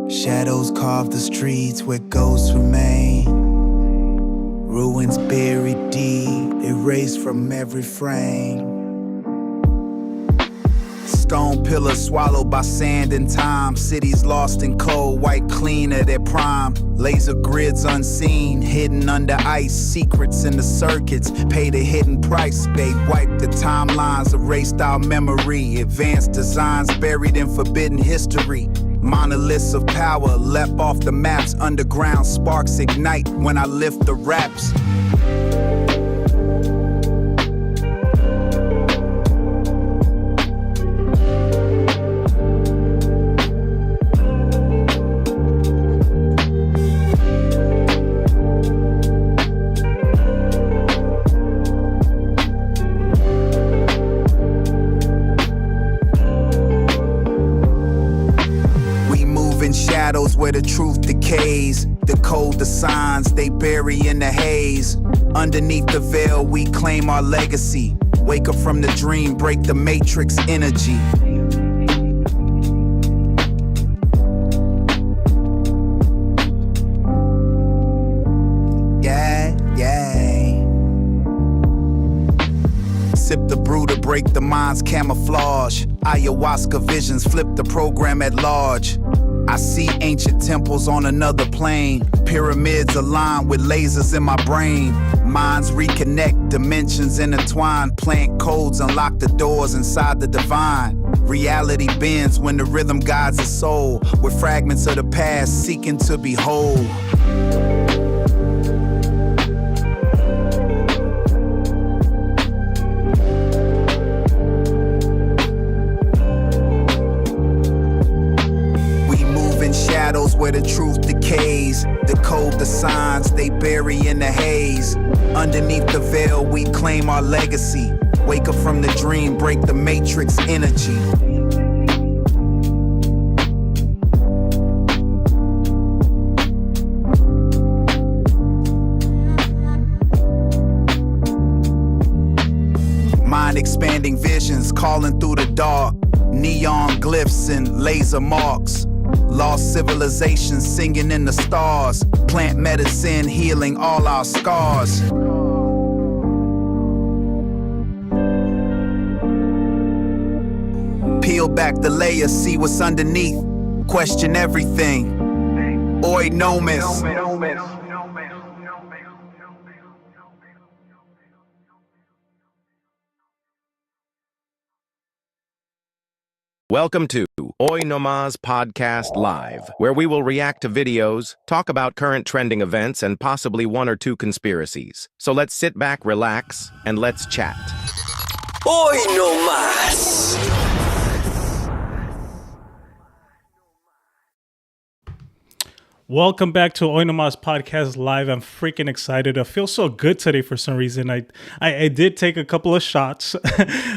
Shadows carve the streets where ghosts remain. Ruins buried deep, erased from every frame. Stone pillars swallowed by sand and time. Cities lost in cold, white clean at their prime. Laser grids unseen, hidden under ice. Secrets in the circuits, paid a hidden price. They wiped the timelines, erased our memory. Advanced designs buried in forbidden history. Monoliths of power leapt off the maps. Underground sparks ignite when I lift the raps. Where the truth decays, the code, the signs they bury in the haze. Underneath the veil, we claim our legacy. Wake up from the dream, break the matrix energy. Yeah. Sip the brew to break the mind's camouflage. Ayahuasca visions flip the program at large. I see ancient temples on another plane. Pyramids align with lasers in my brain. Minds reconnect, dimensions intertwine. Plant codes unlock the doors inside the divine. Reality bends when the rhythm guides the soul. With fragments of the past seeking to be whole. Where the truth decays, the code, the signs they bury in the haze. Underneath the veil, we claim our legacy. Wake up from the dream, break the matrix energy. Mind expanding visions, calling through the dark. Neon glyphs and laser marks. Lost civilizations singing in the stars. Plant medicine healing all our scars. Peel back the layers, see what's underneath. Question everything. Oi Nomás. Welcome to Oi Nomás Podcast Live, where we will react to videos, talk about current trending events, and possibly one or two conspiracies. So let's sit back, relax, and let's chat. Oi Nomás! Welcome back to Oi Nomás Podcast Live. I'm freaking excited. I feel so good today for some reason. I did take a couple of shots,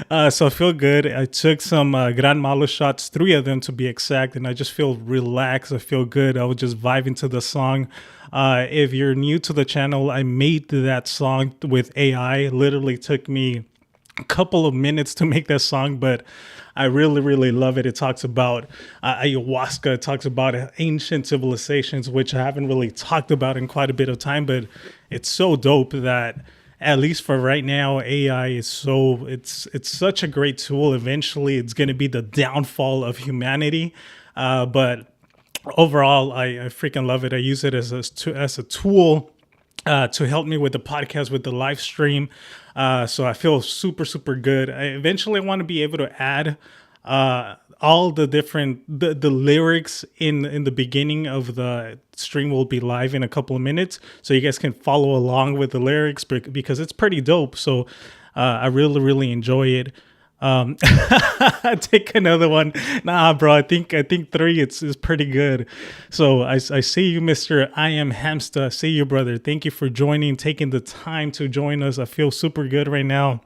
so I feel good. I took some Gran Malo shots, 3 of them to be exact, and I just feel relaxed. I feel good. I was just vibing to the song. If you're new to the channel, I made that song with AI. It literally took me a couple of minutes to make that song, but I really, really love it. It talks about ayahuasca. It talks about ancient civilizations, which I haven't really talked about in quite a bit of time, but it's so dope that at least for right now, AI is it's such a great tool. Eventually, it's going to be the downfall of humanity. But overall, I freaking love it. I use it as a tool to help me with the podcast, with the live stream. So I feel super, super good. I eventually want to be able to add all the different the lyrics in the beginning of the stream will be live in a couple of minutes, so you guys can follow along with the lyrics because it's pretty dope. So I really, really enjoy it. Take another one. Nah, bro. I think 3 is pretty good. So I see you, Mr. I Am Hamster. I see you, brother. Thank you for taking the time to join us. I feel super good right now.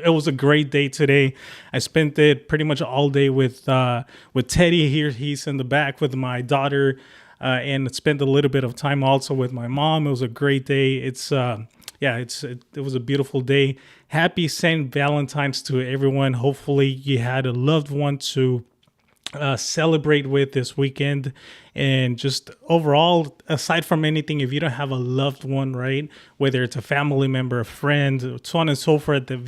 It was a great day today. I spent it pretty much all day with Teddy here. He's in the back with my daughter, and spent a little bit of time also with my mom. It was a great day. It was a beautiful day. Happy St. Valentine's to everyone. Hopefully you had a loved one to celebrate with this weekend. And just overall, aside from anything, if you don't have a loved one, right, whether it's a family member, a friend, so on and so forth, at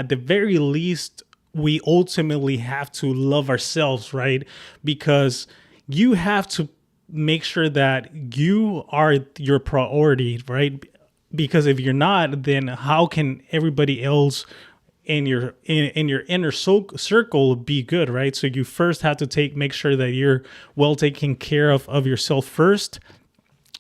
the very least, we ultimately have to love ourselves, right? Because you have to make sure that you are your priority, right? Because if you're not, then how can everybody else in your inner circle be good, right? So you first have to make sure that you're well taken care of yourself first,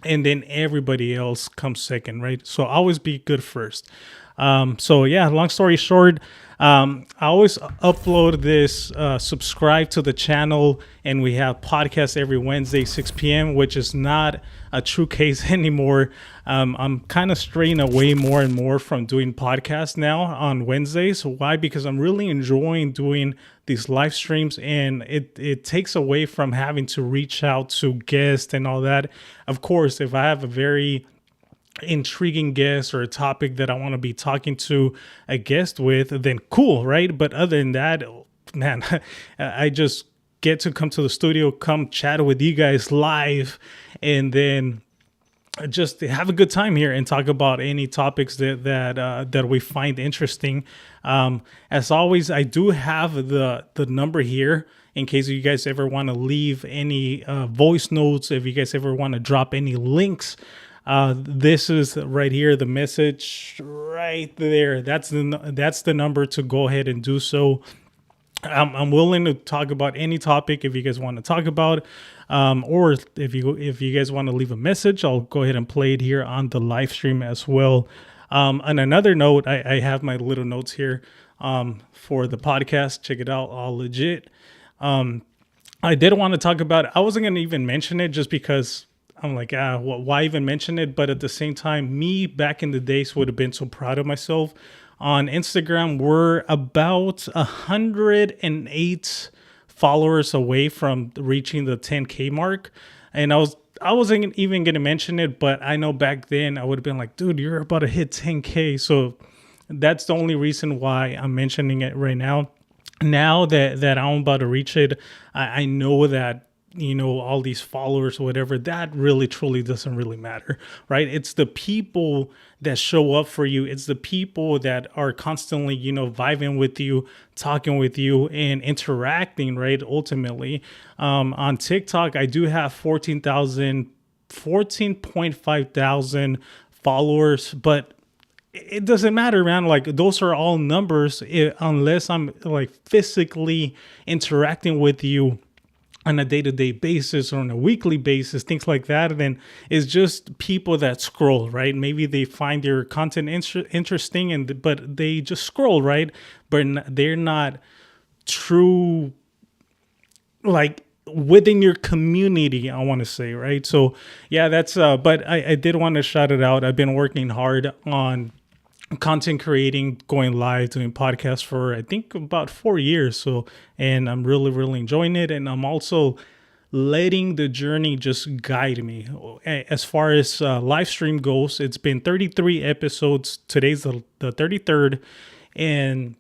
and then everybody else comes second, right? So always be good first. So yeah, long story short, I always upload this, subscribe to the channel, and we have podcasts every Wednesday, 6 p.m., which is not a true case anymore. I'm kind of straying away more and more from doing podcasts now on Wednesdays. Why? Because I'm really enjoying doing these live streams, and it takes away from having to reach out to guests and all that. Of course, if I have a very intriguing guest or a topic that I want to be talking to a guest with, then cool, right? But other than that, man, I just get to come to the studio, come chat with you guys live, and then just have a good time here and talk about any topics that we find interesting. As always, I do have the number here in case you guys ever want to leave any voice notes, if you guys ever want to drop any links. This is right here, the message right there. That's the number to go ahead and do so. I'm willing to talk about any topic if you guys want to talk about, or if you guys want to leave a message, I'll go ahead and play it here on the live stream as well. On another note, I have my little notes here for the podcast. Check it out, all legit. I did want to talk about it. I wasn't going to even mention it just because I'm like, why even mention it? But at the same time, me back in the days would have been so proud of myself. On Instagram, we're about 108 followers away from reaching the 10K mark. And I wasn't even going to mention it, but I know back then I would have been like, dude, you're about to hit 10K. So that's the only reason why I'm mentioning it right now. Now that I'm about to reach it, I know that, all these followers, whatever, that really truly doesn't really matter, right? It's the people that show up for you. It's the people that are constantly, vibing with you, talking with you, and interacting, right? Ultimately, on TikTok, I do have 14.5 thousand followers, but it doesn't matter, man. Like, those are all numbers unless I'm like physically interacting with you on a day-to-day basis or on a weekly basis, things like that. And then it's just people that scroll, right? Maybe they find your content interesting, but they just scroll, right? But they're not true, like, within your community, I want to say, right? So yeah, that's, but I did want to shout it out. I've been working hard on content creating, going live, doing podcasts for I think about 4 years. So, and I'm really, really enjoying it. And I'm also letting the journey just guide me. As far as live stream goes, it's been 33 episodes. Today's the 33rd. And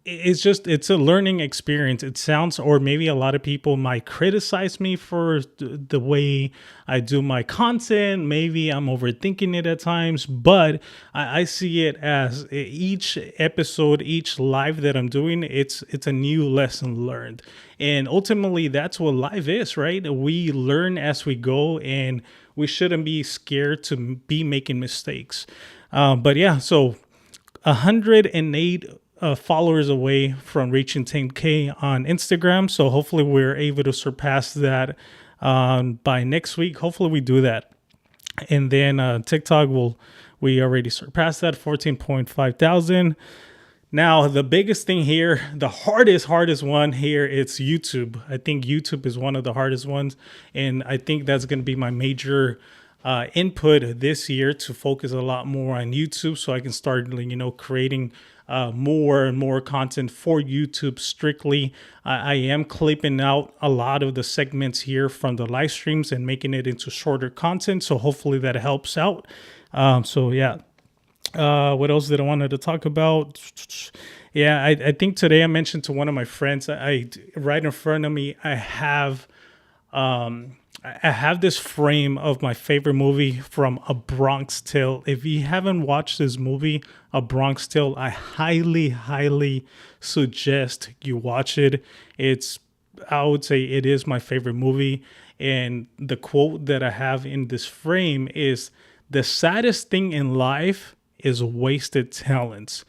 it's a learning experience. It sounds, or maybe a lot of people might criticize me for the way I do my content. Maybe I'm overthinking it at times, but I see it as each episode, each live that I'm doing, it's a new lesson learned. And ultimately, that's what life is, right? We learn as we go, and we shouldn't be scared to be making mistakes. But yeah, so 108 followers away from reaching 10K on Instagram. So hopefully we're able to surpass that by next week. Hopefully we do that. And then TikTok, we already surpassed that, 14.5 thousand. Now, the biggest thing here, the hardest one here, it's YouTube. I think YouTube is one of the hardest ones. And I think that's going to be my major input this year, to focus a lot more on YouTube so I can start, creating more and more content for YouTube strictly. I am clipping out a lot of the segments here from the live streams and making it into shorter content. So hopefully that helps out. So yeah. What else did I wanted to talk about? Yeah, I think today I mentioned to one of my friends, I right in front of me, I have this frame of my favorite movie from A Bronx Tale. If you haven't watched this movie, A Bronx Tale, I highly suggest you watch it. I would say it is my favorite movie. And the quote that I have in this frame is, "The saddest thing in life is wasted talents."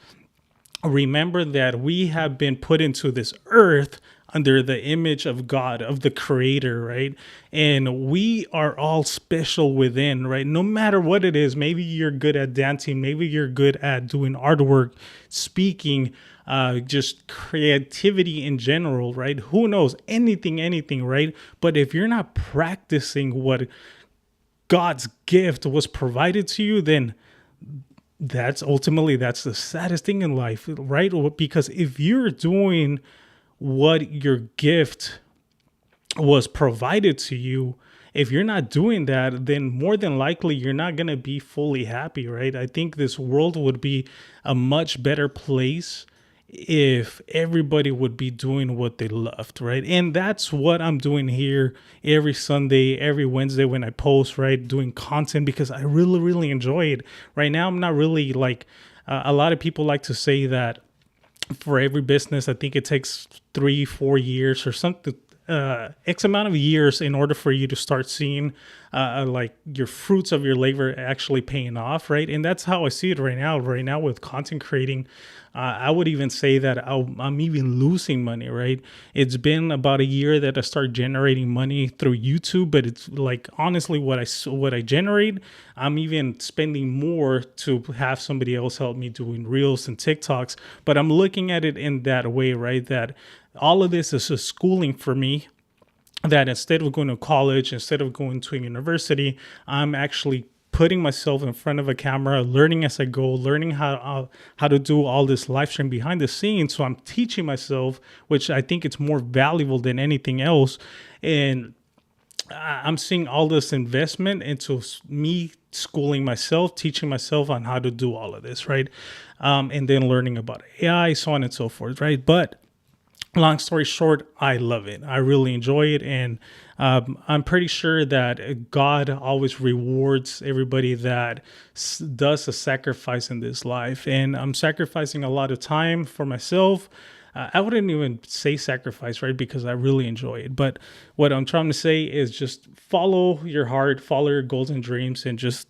Remember that we have been put into this earth under the image of God, of the creator, right? And we are all special within, right? No matter what it is, maybe you're good at dancing, maybe you're good at doing artwork, speaking, just creativity in general, right? Who knows? Anything, right? But if you're not practicing what God's gift was provided to you, then that's the saddest thing in life, right? Because if you're doing what your gift was provided to you, if you're not doing that, then more than likely you're not going to be fully happy, right? I think this world would be a much better place if everybody would be doing what they loved, right? And that's what I'm doing here every Sunday, every Wednesday when I post, right? Doing content because I really enjoy it. Right now, I'm not really like, a lot of people like to say that for every business, I think it takes 3-4 years or something, X amount of years in order for you to start seeing like your fruits of your labor actually paying off, right? And that's how I see it right now. Right now with content creating, I would even say that I'm even losing money, right? It's been about a year that I start generating money through YouTube, but it's like honestly what I generate, I'm even spending more to have somebody else help me doing reels and TikToks. But I'm looking at it in that way, right? That all of this is a schooling for me, that instead of going to college, instead of going to a university, I'm actually putting myself in front of a camera, learning as I go, learning how to do all this live stream behind the scenes. So I'm teaching myself, which I think it's more valuable than anything else. And I'm seeing all this investment into me schooling myself, teaching myself on how to do all of this, right? And then learning about AI, so on and so forth, right? But long story short, I love it. I really enjoy it. And I'm pretty sure that God always rewards everybody that does a sacrifice in this life. And I'm sacrificing a lot of time for myself. I wouldn't even say sacrifice, right? Because I really enjoy it. But what I'm trying to say is just follow your heart, follow your goals and dreams, and just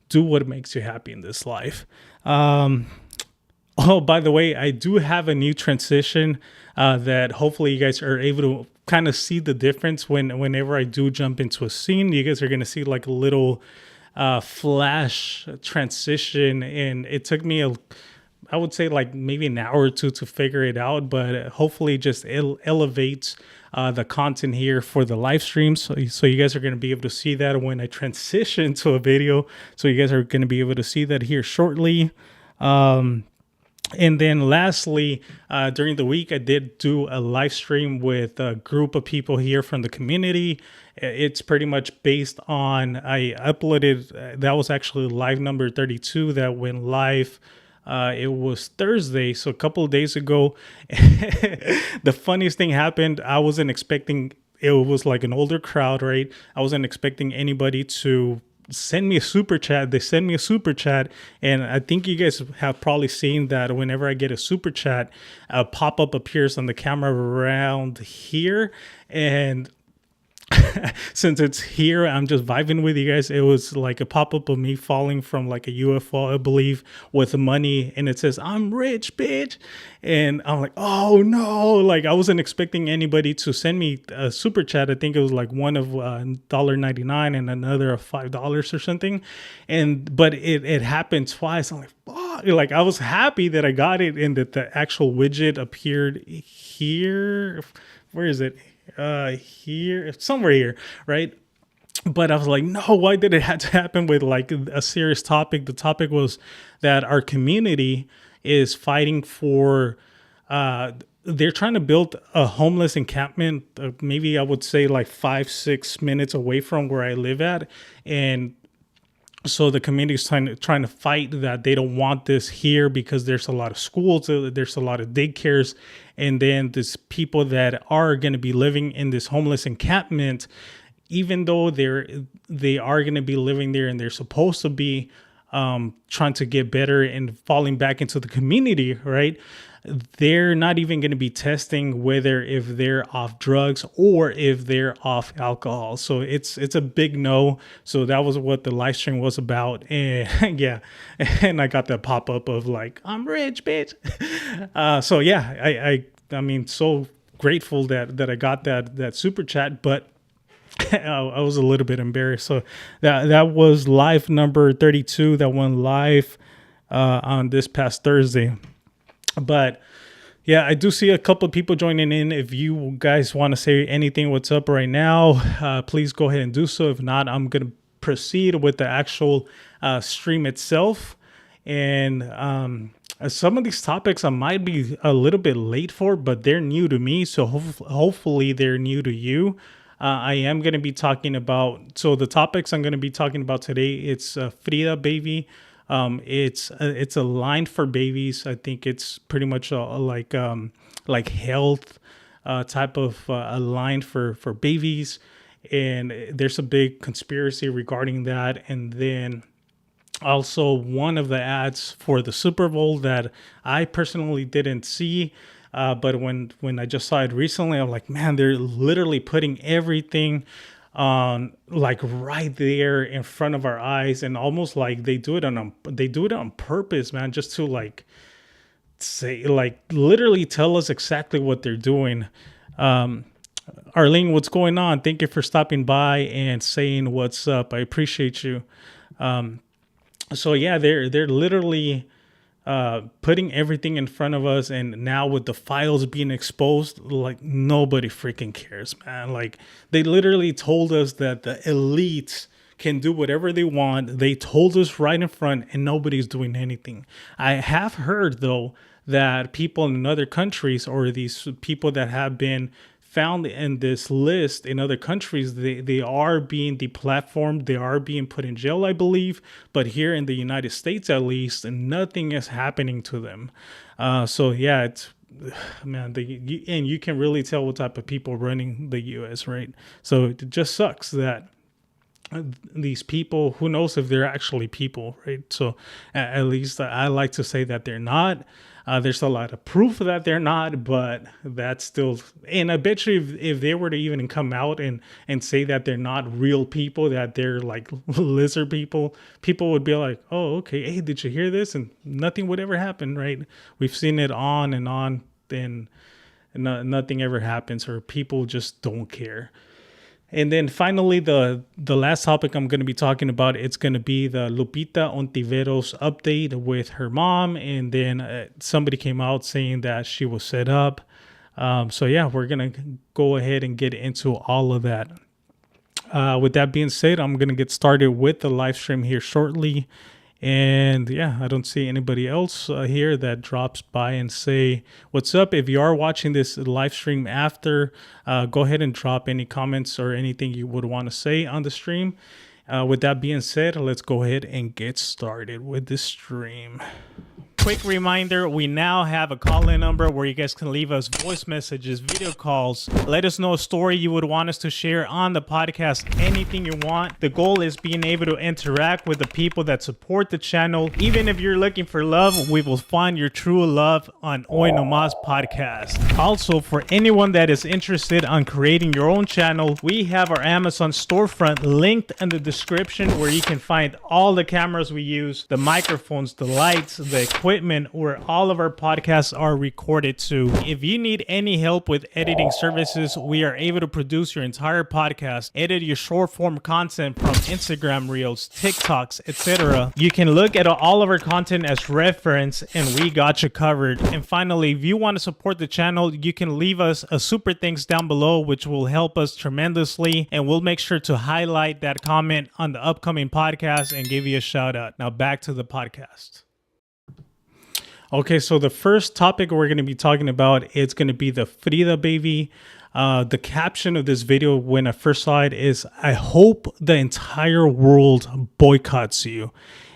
do what makes you happy in this life. Oh, by the way, I do have a new transition that hopefully you guys are able to kind of see the difference whenever I do jump into a scene. You guys are going to see like a little flash transition, and it took me I would say like maybe an hour or two to figure it out, but hopefully just elevates the content here for the live streams. So you guys are going to be able to see that when I transition to a video. So you guys are going to be able to see that here shortly. And then lastly, during the week, I did do a live stream with a group of people here from the community. It's pretty much based on, I uploaded, that was actually live number 32 that went live. It was Thursday, so a couple of days ago. The funniest thing happened. I wasn't expecting, it was like an older crowd, right? I wasn't expecting anybody to send me a super chat. They send me a super chat, and I think you guys have probably seen that whenever I get a super chat, a pop-up appears on the camera around here, and since it's here, I'm just vibing with you guys. It was like a pop-up of me falling from like a UFO, I believe, with money, and it says, "I'm rich, bitch." And I'm like, oh no, like I wasn't expecting anybody to send me a super chat. I think it was like one of $1.99 and another of $5 or something. But it happened twice. I'm like, fuck. Like I was happy that I got it and that the actual widget appeared here. Where is it? Here, somewhere here, right? But I was like, no, why did it have to happen with like a serious topic? The topic was that our community is fighting for, they're trying to build a homeless encampment, maybe I would say like 5-6 minutes away from where I live at. And So the community is trying to fight that. They don't want this here because there's a lot of schools, there's a lot of daycares, and then there's people that are going to be living in this homeless encampment, even though they are going to be living there and they're supposed to be trying to get better and falling back into the community, right? They're not even going to be testing whether if they're off drugs or if they're off alcohol. So it's a big no. So that was what the live stream was about. And yeah, and I got that pop up of like, I'm rich, bitch. So yeah, I mean, so grateful that I got that super chat, but I was a little bit embarrassed. So that was live number 32 that went live on this past Thursday. But yeah, I do see a couple of people joining in. If you guys want to say anything, what's up right now, please go ahead and do so. If not, I'm going to proceed with the actual stream itself. And some of these topics I might be a little bit late for, but they're new to me. So hopefully they're new to you. I am going to be talking about, so the topics I'm going to be talking about today, it's Frida Baby. It's a line for babies. I think it's pretty much like health type of a line for babies, and there's a big conspiracy regarding that. And then also one of the ads for the Super Bowl that I personally didn't see, but when I just saw it recently, I'm like, man, they're literally putting everything on like right there in front of our eyes, and almost like they do it on purpose, man, just to like say, like literally tell us exactly what they're doing. Arlene, what's going on? Thank you for stopping by and saying what's up. I appreciate you. So yeah, they're literally putting everything in front of us, and now with the files being exposed, like nobody freaking cares, man. Like they literally told us that the elites can do whatever they want. They told us right in front, and nobody's doing anything. I have heard though that people in other countries, or these people that have been found in this list in other countries, they are being deplatformed, they are being put in jail, I believe. But here in the United States, at least, nothing is happening to them. So yeah, it's, man, and you can really tell what type of people running the US, right? So it just sucks that these people, who knows if they're actually people, right? So at least I like to say that they're not. There's a lot of proof that they're not, but that's still, and I bet you if they were to even come out and say that they're not real people, that they're like lizard people would be like, oh, okay, hey, did you hear this? And nothing would ever happen, right? We've seen it on, and nothing ever happens, or people just don't care. And then finally, the last topic I'm going to be talking about, it's going to be the Lupita Ontiveros update with her mom. And then somebody came out saying that she was set up. So yeah, we're going to go ahead and get into all of that. With that being said, I'm going to get started with the live stream here shortly. And yeah, I don't see anybody else here that drops by and say what's up. If you are watching this live stream after, go ahead and drop any comments or anything you would want to say on the stream. With that being said, let's go ahead and get started with this stream. Quick reminder, we now have a call-in number where you guys can leave us voice messages, video calls. Let us know a story you would want us to share on the podcast, anything you want. The goal is being able to interact with the people that support the channel. Even if you're looking for love, we will find your true love on Oi Nomás Podcast. Also, for anyone that is interested on creating your own channel, we have our Amazon storefront linked in the description, where you can find all the cameras we use, the microphones, the lights, the equipment, where all of our podcasts are recorded to. If you need any help with editing services, we are able to produce your entire podcast, edit your short form content from Instagram Reels, TikToks, etc. You can look at all of our content as reference, and we got you covered. And finally, if you want to support the channel, you can leave us a super thanks down below, which will help us tremendously, and we'll make sure to highlight that comment on the upcoming podcast and give you a shout out. Now back to the podcast. Okay, so the first topic we're going to be talking about, it's going to be the Frida Baby. The caption of this video when I first saw it is, "I hope the entire world boycotts you."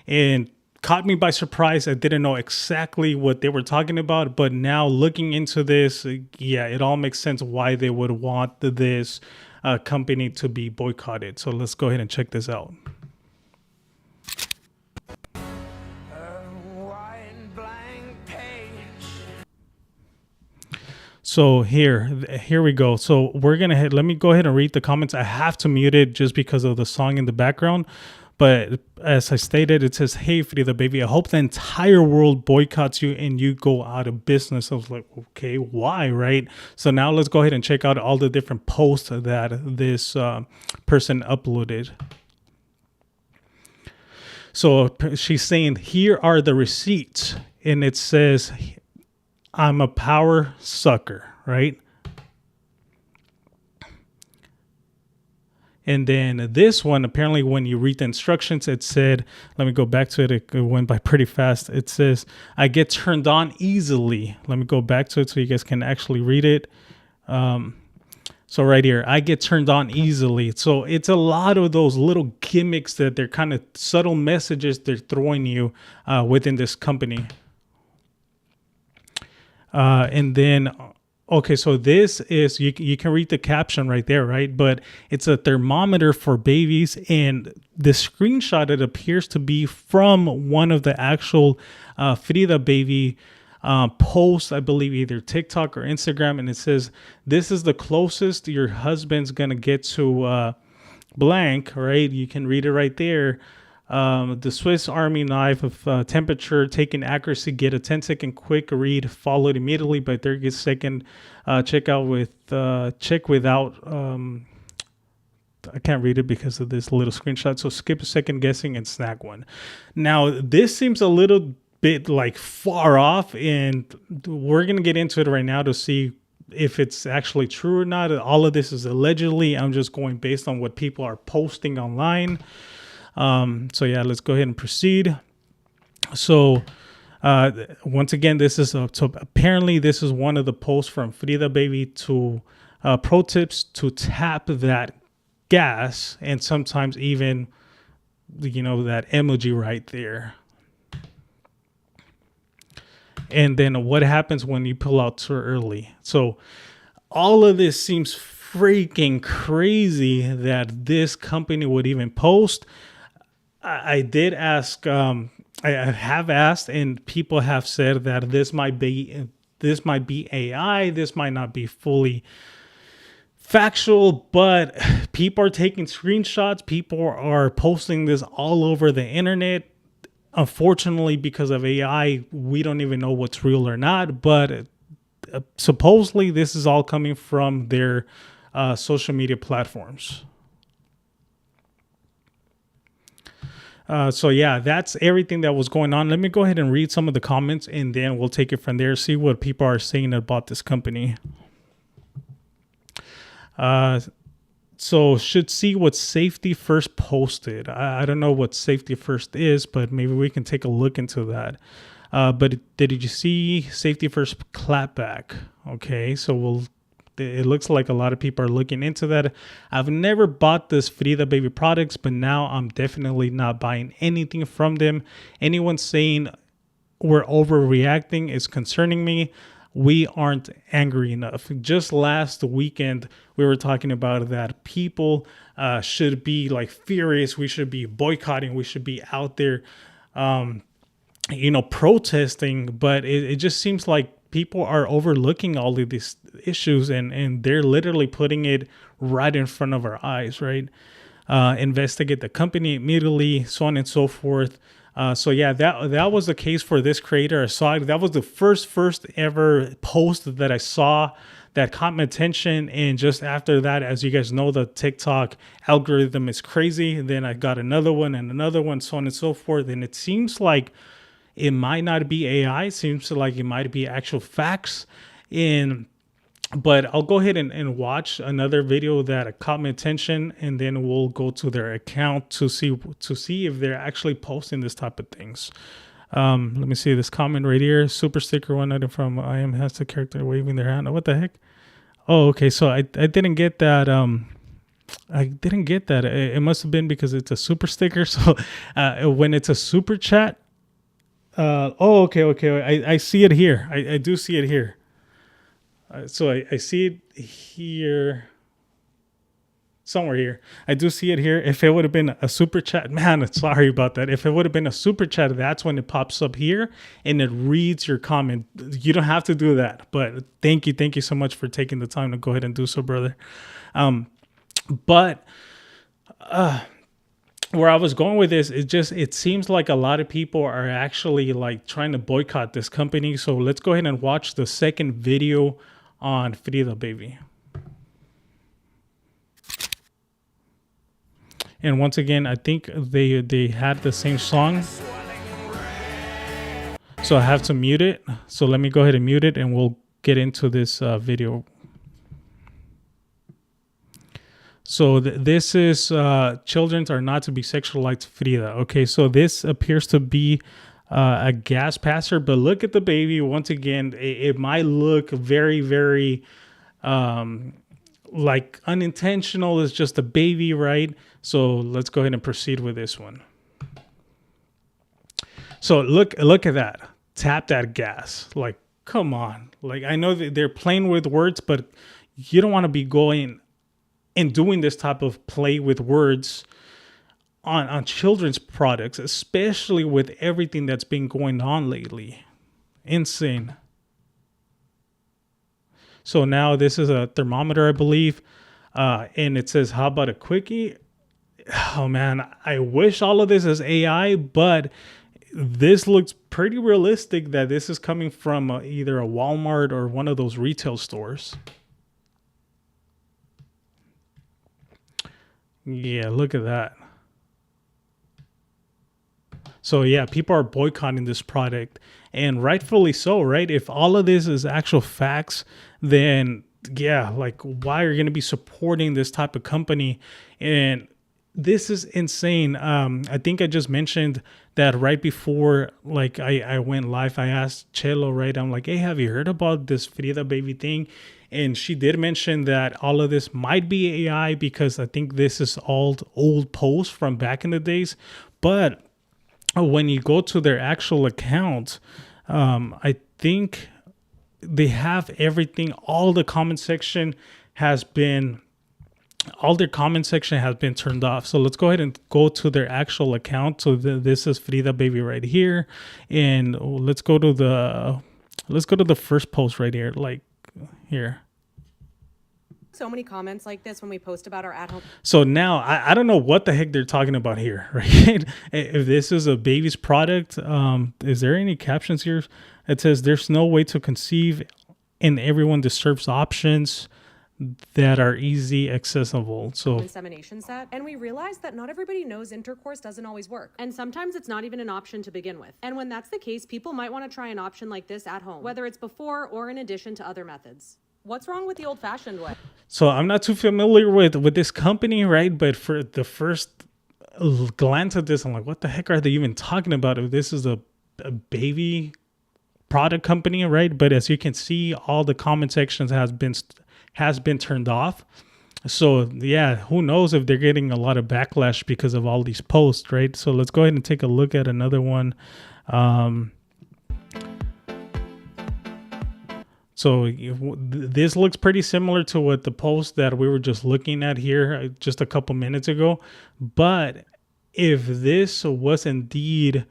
And caught me by surprise. I didn't know exactly what they were talking about, but now looking into this, yeah, it all makes sense why they would want this company to be boycotted. So let's go ahead and check this out. So here we go. So let me go ahead and read the comments. I have to mute it just because of the song in the background. But as I stated, it says, "Hey, Frida Baby, I hope the entire world boycotts you and you go out of business." I was like, okay, why, right? So now let's go ahead and check out all the different posts that this person uploaded. So she's saying, "Here are the receipts." And it says, "I'm a power sucker," right? And then this one, apparently when you read the instructions, it said, let me go back to it. It went by pretty fast. It says, "I get turned on easily." Let me go back to it so you guys can actually read it. So right here, "I get turned on easily." So it's a lot of those little gimmicks that they're kind of subtle messages they're throwing you within this company. And then, okay, so this is, you can read the caption right there, right? But it's a thermometer for babies. And the screenshot, it appears to be from one of the actual Frida Baby posts, I believe either TikTok or Instagram. And it says, "This is the closest your husband's going to get to blank," right? You can read it right there. "The Swiss Army knife of temperature, taking accuracy, get a 10-second quick read, followed immediately by 30-second check without." I can't read it because of this little screenshot. So skip a second guessing and snag one. Now, this seems a little bit like far off, and we're going to get into it right now to see if it's actually true or not. All of this is allegedly. I'm just going based on what people are posting online. So yeah, let's go ahead and proceed. So once again, so apparently this is one of the posts from Frida Baby to pro tips to tap that gas, and sometimes even, that emoji right there. And then what happens when you pull out too early? So all of this seems freaking crazy that this company would even post. I did ask, I have asked, and people have said that this might be AI. This might not be fully factual, but people are taking screenshots. People are posting this all over the internet. Unfortunately, because of AI, we don't even know what's real or not, but supposedly this is all coming from their social media platforms. So yeah, that's everything that was going on. Let me go ahead and read some of the comments, and then we'll take it from there, see what people are saying about this company. So should see what Safety First posted. I don't know what Safety First is, but maybe we can take a look into that. But did you see Safety First clapback? Okay, so it looks like a lot of people are looking into that. I've never bought this Frida Baby products, but now I'm definitely not buying anything from them. Anyone saying we're overreacting is concerning me. We aren't angry enough. Just last weekend, we were talking about that people should be like furious. We should be boycotting. We should be out there, protesting. But it just seems like people are overlooking all of these issues, and they're literally putting it right in front of our eyes, right? Investigate the company immediately, so on and so forth. So yeah, that was the case for this creator. I saw it. That was the first ever post that I saw that caught my attention. And just after that, as you guys know, the TikTok algorithm is crazy. And then I got another one and another one, so on and so forth. And it seems like it might not be AI. It seems like it might be actual facts. But I'll go ahead and watch another video that caught my attention, and then we'll go to their account to see if they're actually posting this type of things. Let me see this comment right here. Super sticker one item from I am has the character waving their hand. What the heck? Oh, okay. So I didn't get that. I didn't get that. It must have been because it's a super sticker. So when it's a super chat. Oh, okay. I see it here. I do see it here. So I see it here. Somewhere here. I do see it here. If it would have been a super chat, man, sorry about that. If it would have been a super chat, that's when it pops up here and it reads your comment. You don't have to do that, but thank you so much for taking the time to go ahead and do so, brother. But where I was going with this, it seems like a lot of people are actually like trying to boycott this company. So let's go ahead and watch the second video on Frida Baby. And once again, I think they had the same song. So I have to mute it. So let me go ahead and mute it and we'll get into this video. So this is children are not to be sexualized, Frida. Okay, so this appears to be a gas passer, but look at the baby. Once again, it might look very, very like unintentional. It's just a baby, right? So let's go ahead and proceed with this one. So look at that. Tap that gas. Like, come on. Like, I know that they're playing with words, but you don't want to be going and doing this type of play with words on children's products, especially with everything that's been going on lately. Insane. So now this is a thermometer, I believe. And it says, how about a quickie? Oh man, I wish all of this is AI, but this looks pretty realistic that this is coming from either a Walmart or one of those retail stores. Yeah, look at that. So yeah, people are boycotting this product, and rightfully so, right? If all of this is actual facts, then yeah, like why are you going to be supporting this type of company? And this is insane. I think I just mentioned that right before like I went live, I asked Chelo, right? I'm like, hey, have you heard about this Frida Baby thing? And she did mention that all of this might be AI because I think this is all old posts from back in the days. But when you go to their actual account, I think they have everything. All the comment section has been turned off. So let's go ahead and go to their actual account. So this is Frida Baby right here, and let's go to the first post right here, like here. So many comments like this when we post about our at-home. So now I don't know what the heck they're talking about here, right? If this is a baby's product, is there any captions here? It says there's no way to conceive, and everyone deserves options that are easy accessible. So insemination set, and we realized that not everybody knows intercourse doesn't always work, and sometimes it's not even an option to begin with. And when that's the case, people might want to try an option like this at home, whether it's before or in addition to other methods. What's wrong with the old-fashioned way? So I'm not too familiar with this company, right? But for the first glance at this, I'm like, what the heck are they even talking about? If this is a baby product company, right? But as you can see, all the comment sections has been turned off. So yeah, who knows if they're getting a lot of backlash because of all these posts, right? So let's go ahead and take a look at another one. So this looks pretty similar to what the post that we were just looking at here just a couple minutes ago. But if this was indeed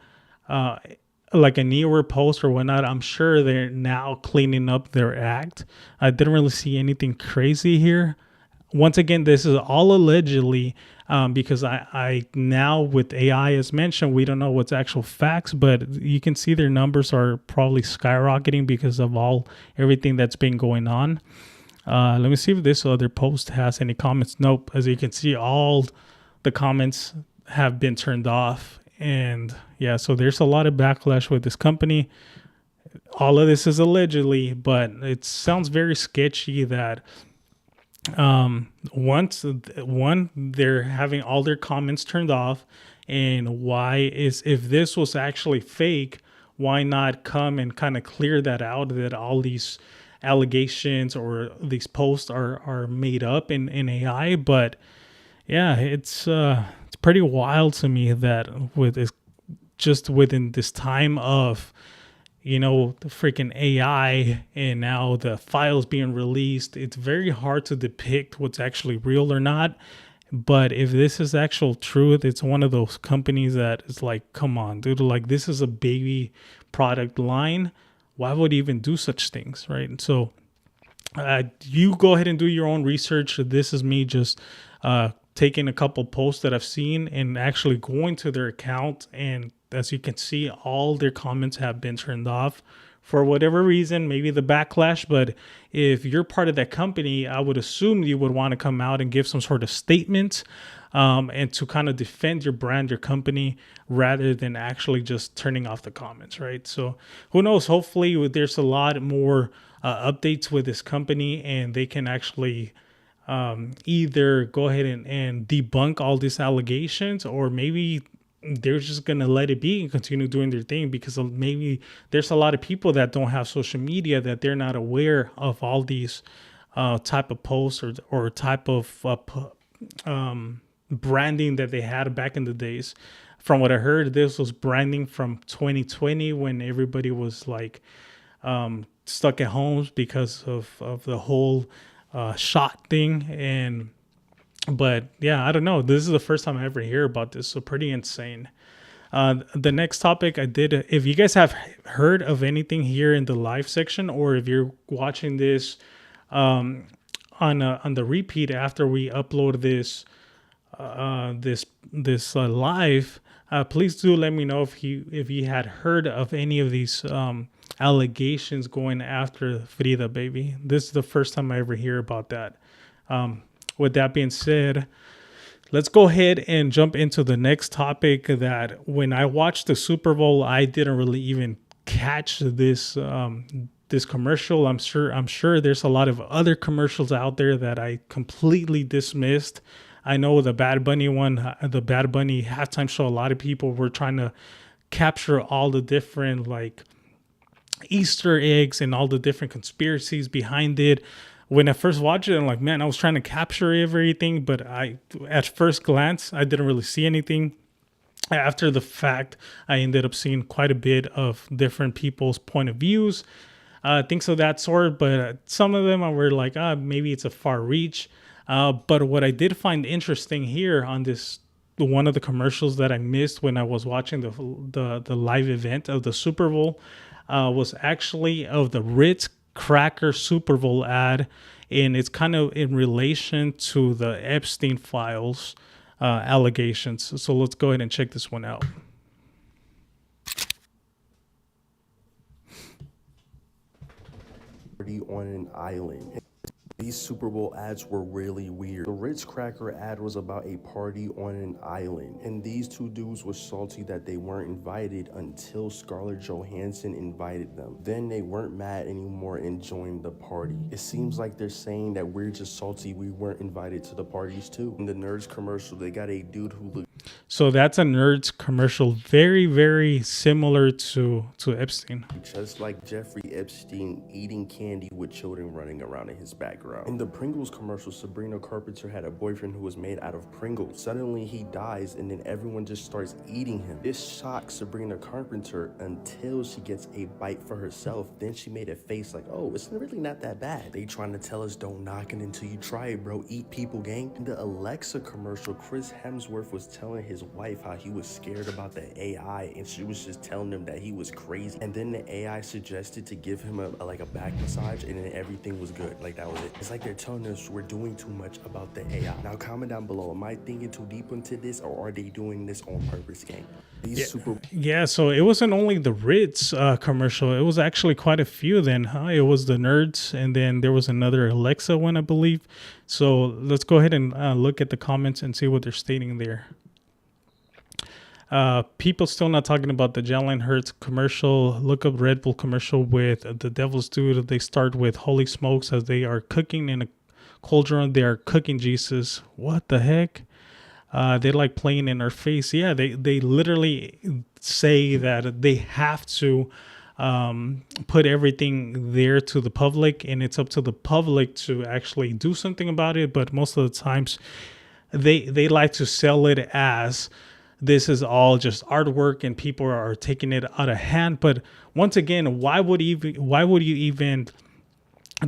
like a newer post or whatnot, I'm sure they're now cleaning up their act. I didn't really see anything crazy here. Once again, this is all allegedly because I now with AI as mentioned, we don't know what's actual facts, but you can see their numbers are probably skyrocketing because of everything that's been going on. Let me see if this other post has any comments. Nope. As you can see, all the comments have been turned off. And yeah, so there's a lot of backlash with this company. All of this is allegedly, but it sounds very sketchy that one, they're having all their comments turned off, and if this was actually fake, why not come and kind of clear that out, that all these allegations or these posts are made up in AI. But yeah, it's pretty wild to me that just within this time of, the freaking AI and now the files being released, it's very hard to depict what's actually real or not. But if this is actual truth, it's one of those companies that is like, come on, dude, like this is a baby product line. Why would you even do such things, right? And so you go ahead and do your own research. This is me just taking a couple posts that I've seen and actually going to their account. And as you can see, all their comments have been turned off for whatever reason, maybe the backlash. But if you're part of that company, I would assume you would want to come out and give some sort of statement and to kind of defend your brand, your company, rather than actually just turning off the comments, right? So who knows? Hopefully there's a lot more updates with this company and they can actually either go ahead and debunk all these allegations, or maybe they're just going to let it be and continue doing their thing, because maybe there's a lot of people that don't have social media that they're not aware of all these type of posts or type of branding that they had back in the days. From what I heard, this was branding from 2020 when everybody was like stuck at homes because of the whole shot thing. But yeah, I don't know. This is the first time I ever hear about this. So pretty insane. The next topic if you guys have heard of anything here in the live section, or if you're watching this on the repeat after we upload this live, please do let me know if you had heard of any of these allegations going after Frida Baby. This is the first time I ever hear about that. With that being said, let's go ahead and jump into the next topic. That when I watched the Super Bowl, I didn't really even catch this commercial. I'm sure there's a lot of other commercials out there that I completely dismissed. I know the Bad Bunny halftime show, a lot of people were trying to capture all the different like Easter eggs and all the different conspiracies behind it. When I first watched it, I'm like, man, I was trying to capture everything, but at first glance, I didn't really see anything. After the fact, I ended up seeing quite a bit of different people's point of views, things of that sort. But some of them were like, maybe it's a far reach. But what I did find interesting here on this, one of the commercials that I missed when I was watching the live event of the Super Bowl, was actually of the Ritz Cracker Super Bowl ad, and it's kind of in relation to the Epstein files allegations. So let's go ahead and check this one out. On an island. These Super Bowl ads were really weird. The Ritz Cracker ad was about a party on an island, and these two dudes were salty that they weren't invited until Scarlett Johansson invited them. Then they weren't mad anymore and joined the party. It seems like they're saying that we're just salty we weren't invited to the parties too. In the Nerds commercial, they got a dude who looked... So that's a Nerds commercial, very, very similar to Epstein. just like Jeffrey Epstein, eating candy with children running around in his background. In the Pringles commercial, Sabrina Carpenter had a boyfriend who was made out of Pringles. Suddenly he dies and then everyone just starts eating him. This shocks Sabrina Carpenter until she gets a bite for herself. Then she made a face like, oh, it's really not that bad. They trying to tell us don't knock it until you try it, bro. Eat people, gang. In the Alexa commercial, Chris Hemsworth was telling his wife how he was scared about the AI, and she was just telling him that he was crazy. And then the AI suggested to give him a back massage, and then everything was good. Like, that was it. It's like they're telling us we're doing too much about the AI. Now comment down below, am I thinking too deep into this, or are they doing this on purpose, gang? Yeah, so it wasn't only the Ritz commercial. It was actually quite a few then, huh? It was the Nerds, and then there was another Alexa one, I believe. So let's go ahead and look at the comments and see what they're stating there. People still not talking about the Jalen Hurts commercial. Look up Red Bull commercial with the Devil's Dude. They start with holy smokes, as they are cooking in a cauldron. They are cooking Jesus. What the heck? They like playing in our face. Yeah, they literally say that they have to put everything there to the public, and it's up to the public to actually do something about it. But most of the times they like to sell it as this is all just artwork and people are taking it out of hand. But once again, why would you even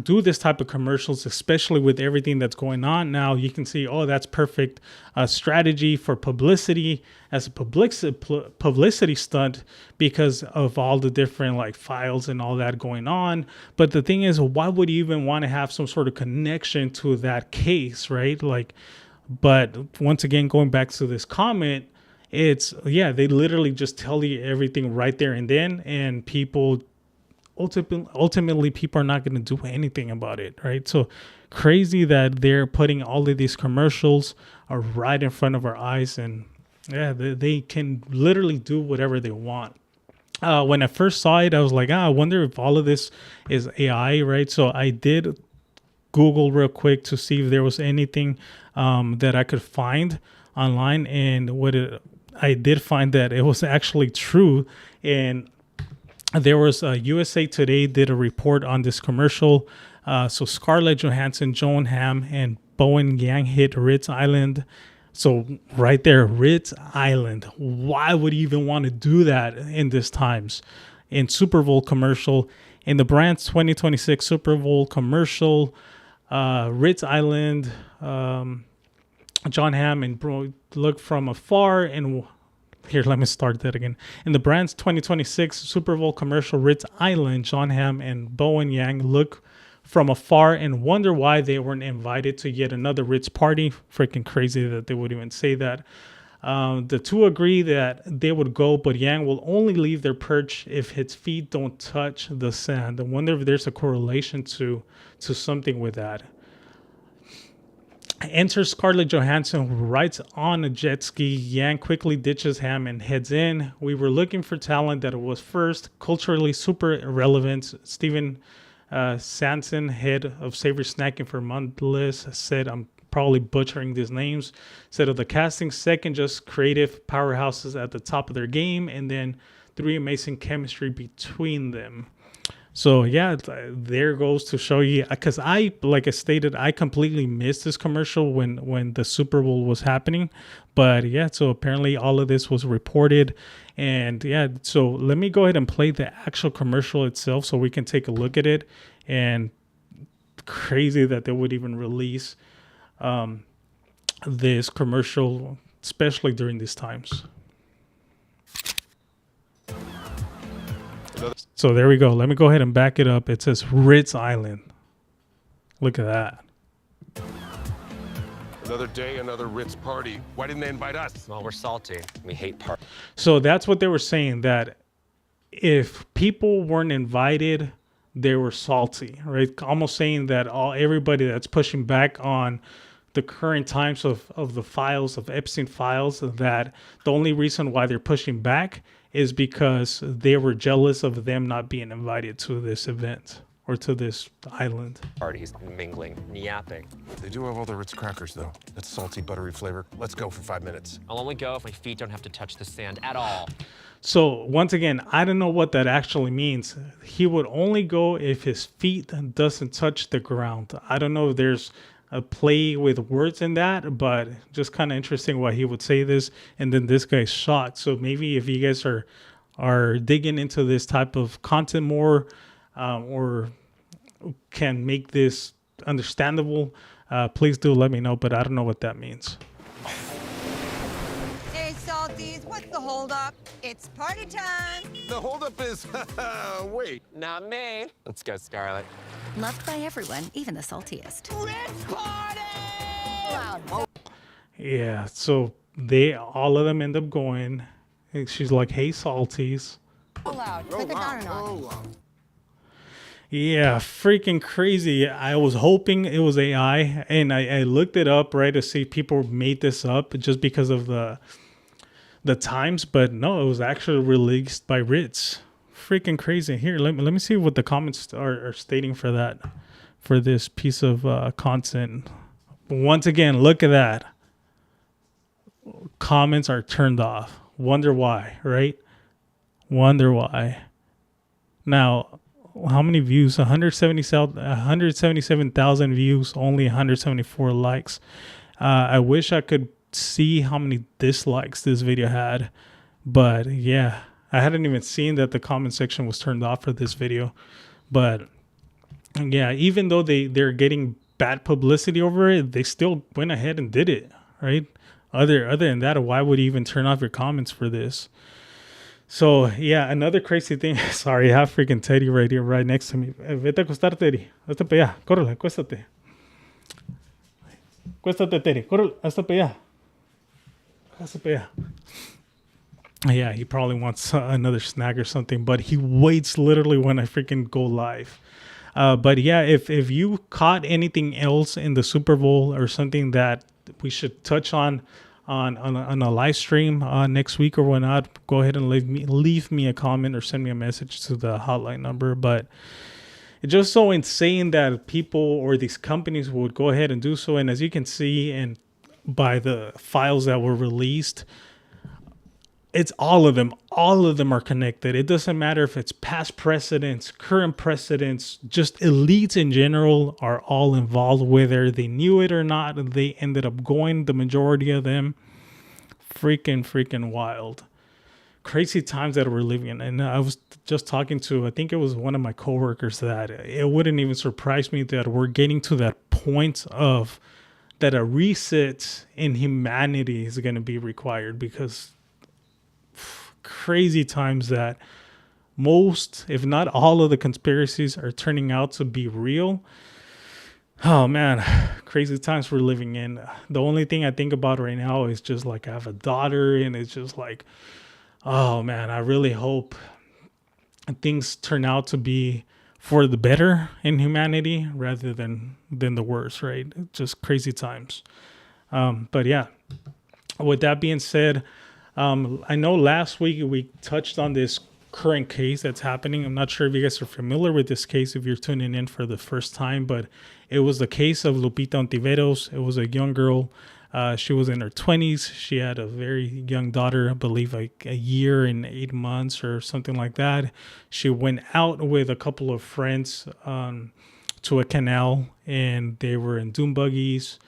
do this type of commercials, especially with everything that's going on now? You can see, oh, that's perfect strategy for publicity, as a publicity stunt, because of all the different like files and all that going on. But the thing is, why would you even want to have some sort of connection to that case, right? Like, but once again, going back to this comment, it's, yeah, they literally just tell you everything right there and then, and people ultimately people are not going to do anything about it, right? So crazy that they're putting all of these commercials right in front of our eyes, and yeah, they can literally do whatever they want. When I first saw it, I was like, I wonder if all of this is AI, right? So I did Google real quick to see if there was anything that I could find online, and I did find that it was actually true. And there was USA Today did a report on this commercial. So Scarlett Johansson, Joan Hamm, and Bowen Yang hit Ritz Island. So right there, Ritz Island. Why would you even want to do that in these times? In Super Bowl commercial, in the brand's 2026 Super Bowl commercial, Ritz Island, John Hamm and Bro look from afar and. Here, let me start that again. In the brand's 2026 Super Bowl commercial, Ritz Island, John Hamm and Bowen Yang look from afar and wonder why they weren't invited to yet another Ritz party. Freaking crazy that they would even say that. The two agree that they would go, but Yang will only leave their perch if his feet don't touch the sand. I wonder if there's a correlation to something with that. Enter Scarlett Johansson, who rides on a jet ski. Yang quickly ditches Hamm and heads in. We were looking for talent that was first, culturally super relevant. Steven Sanson, head of Savory Snacking for Mondelez, said, I'm probably butchering these names, said of the casting, second, just creative powerhouses at the top of their game, and then three, amazing chemistry between them. So yeah, there goes to show you, because like I stated, I completely missed this commercial when the Super Bowl was happening. But yeah, so apparently all of this was reported. And yeah, so let me go ahead and play the actual commercial itself so we can take a look at it. And crazy that they would even release this commercial, especially during these times. So there we go. Let me go ahead and back it up. It says Ritz Island. Look at that. Another day, another Ritz party. Why didn't they invite us? Well, we're salty. We hate parties. So that's what they were saying, that if people weren't invited, they were salty, right? Almost saying that everybody that's pushing back on the current times of the files, of Epstein files, that the only reason why they're pushing back is because they were jealous of them not being invited to this event or to this island. Parties, mingling, yapping. They do have all the Ritz crackers, though. That salty, buttery flavor. Let's go for 5 minutes. I'll only go if my feet don't have to touch the sand at all. So once again, I don't know what that actually means. He would only go if his feet doesn't touch the ground. I don't know if there's a play with words in that, but just kind of interesting why he would say this. And then this guy's shot. So maybe if you guys are digging into this type of content more, or can make this understandable, please do let me know. But I don't know what that means. Hey, Salties, what's the holdup? It's party time. The holdup is, wait. Not me. Let's go, Scarlett. Loved by everyone, even the saltiest. Ritz party! Loud. Yeah, so all of them end up going. And she's like, hey, salties. Loud. Put the down on. Yeah, freaking crazy. I was hoping it was AI, and I looked it up, right, to see if people made this up just because of the times, but no, it was actually released by Ritz. Freaking crazy. Here, let me see what the comments are stating for this piece of content. Once again, look at that. Comments are turned off. Wonder why, right? Wonder why. Now, how many views? 177,000 views, only 174 likes. I wish I could see how many dislikes this video had, but yeah, I hadn't even seen that the comment section was turned off for this video. But yeah, even though they're getting bad publicity over it, they still went ahead and did it, right? Other than that, why would you even turn off your comments for this? So yeah, another crazy thing. Sorry, I have freaking Teddy right here, right next to me. Vete a acostar, Teddy. Hazte para allá. Córrele, acuéstate. Acuéstate, Teddy. Córrele, hazte para allá. Hazte para allá. Yeah, he probably wants another snack or something, but he waits literally when I freaking go live. But yeah, if you caught anything else in the Super Bowl or something that we should touch on a live stream next week or whatnot, go ahead and leave me a comment or send me a message to the hotline number. But it's just so insane that people or these companies would go ahead and do so. And as you can see, and by the files that were released, it's all of them are connected. It doesn't matter if it's past presidents, current presidents, just elites in general are all involved, whether they knew it or not. They ended up going, the majority of them. Freaking wild. Crazy times that we're living in. And I was just talking to, I think it was one of my coworkers, that it wouldn't even surprise me that we're getting to that point of that a reset in humanity is going to be required, because crazy times that most, if not all, of the conspiracies are turning out to be real. Oh man, crazy times we're living in. The only thing I think about right now is just like I have a daughter, and it's just like, oh man, I really hope things turn out to be for the better in humanity rather than the worse, right? Just crazy times. But yeah, with that being said, I know last week we touched on this current case that's happening. I'm not sure if you guys are familiar with this case if you're tuning in for the first time, but it was the case of Lupita Ontiveros. It was a young girl. She was in her 20s. She had a very young daughter, I believe like a year and 8 months or something like that. She went out with a couple of friends to a canal, and they were in dune buggies.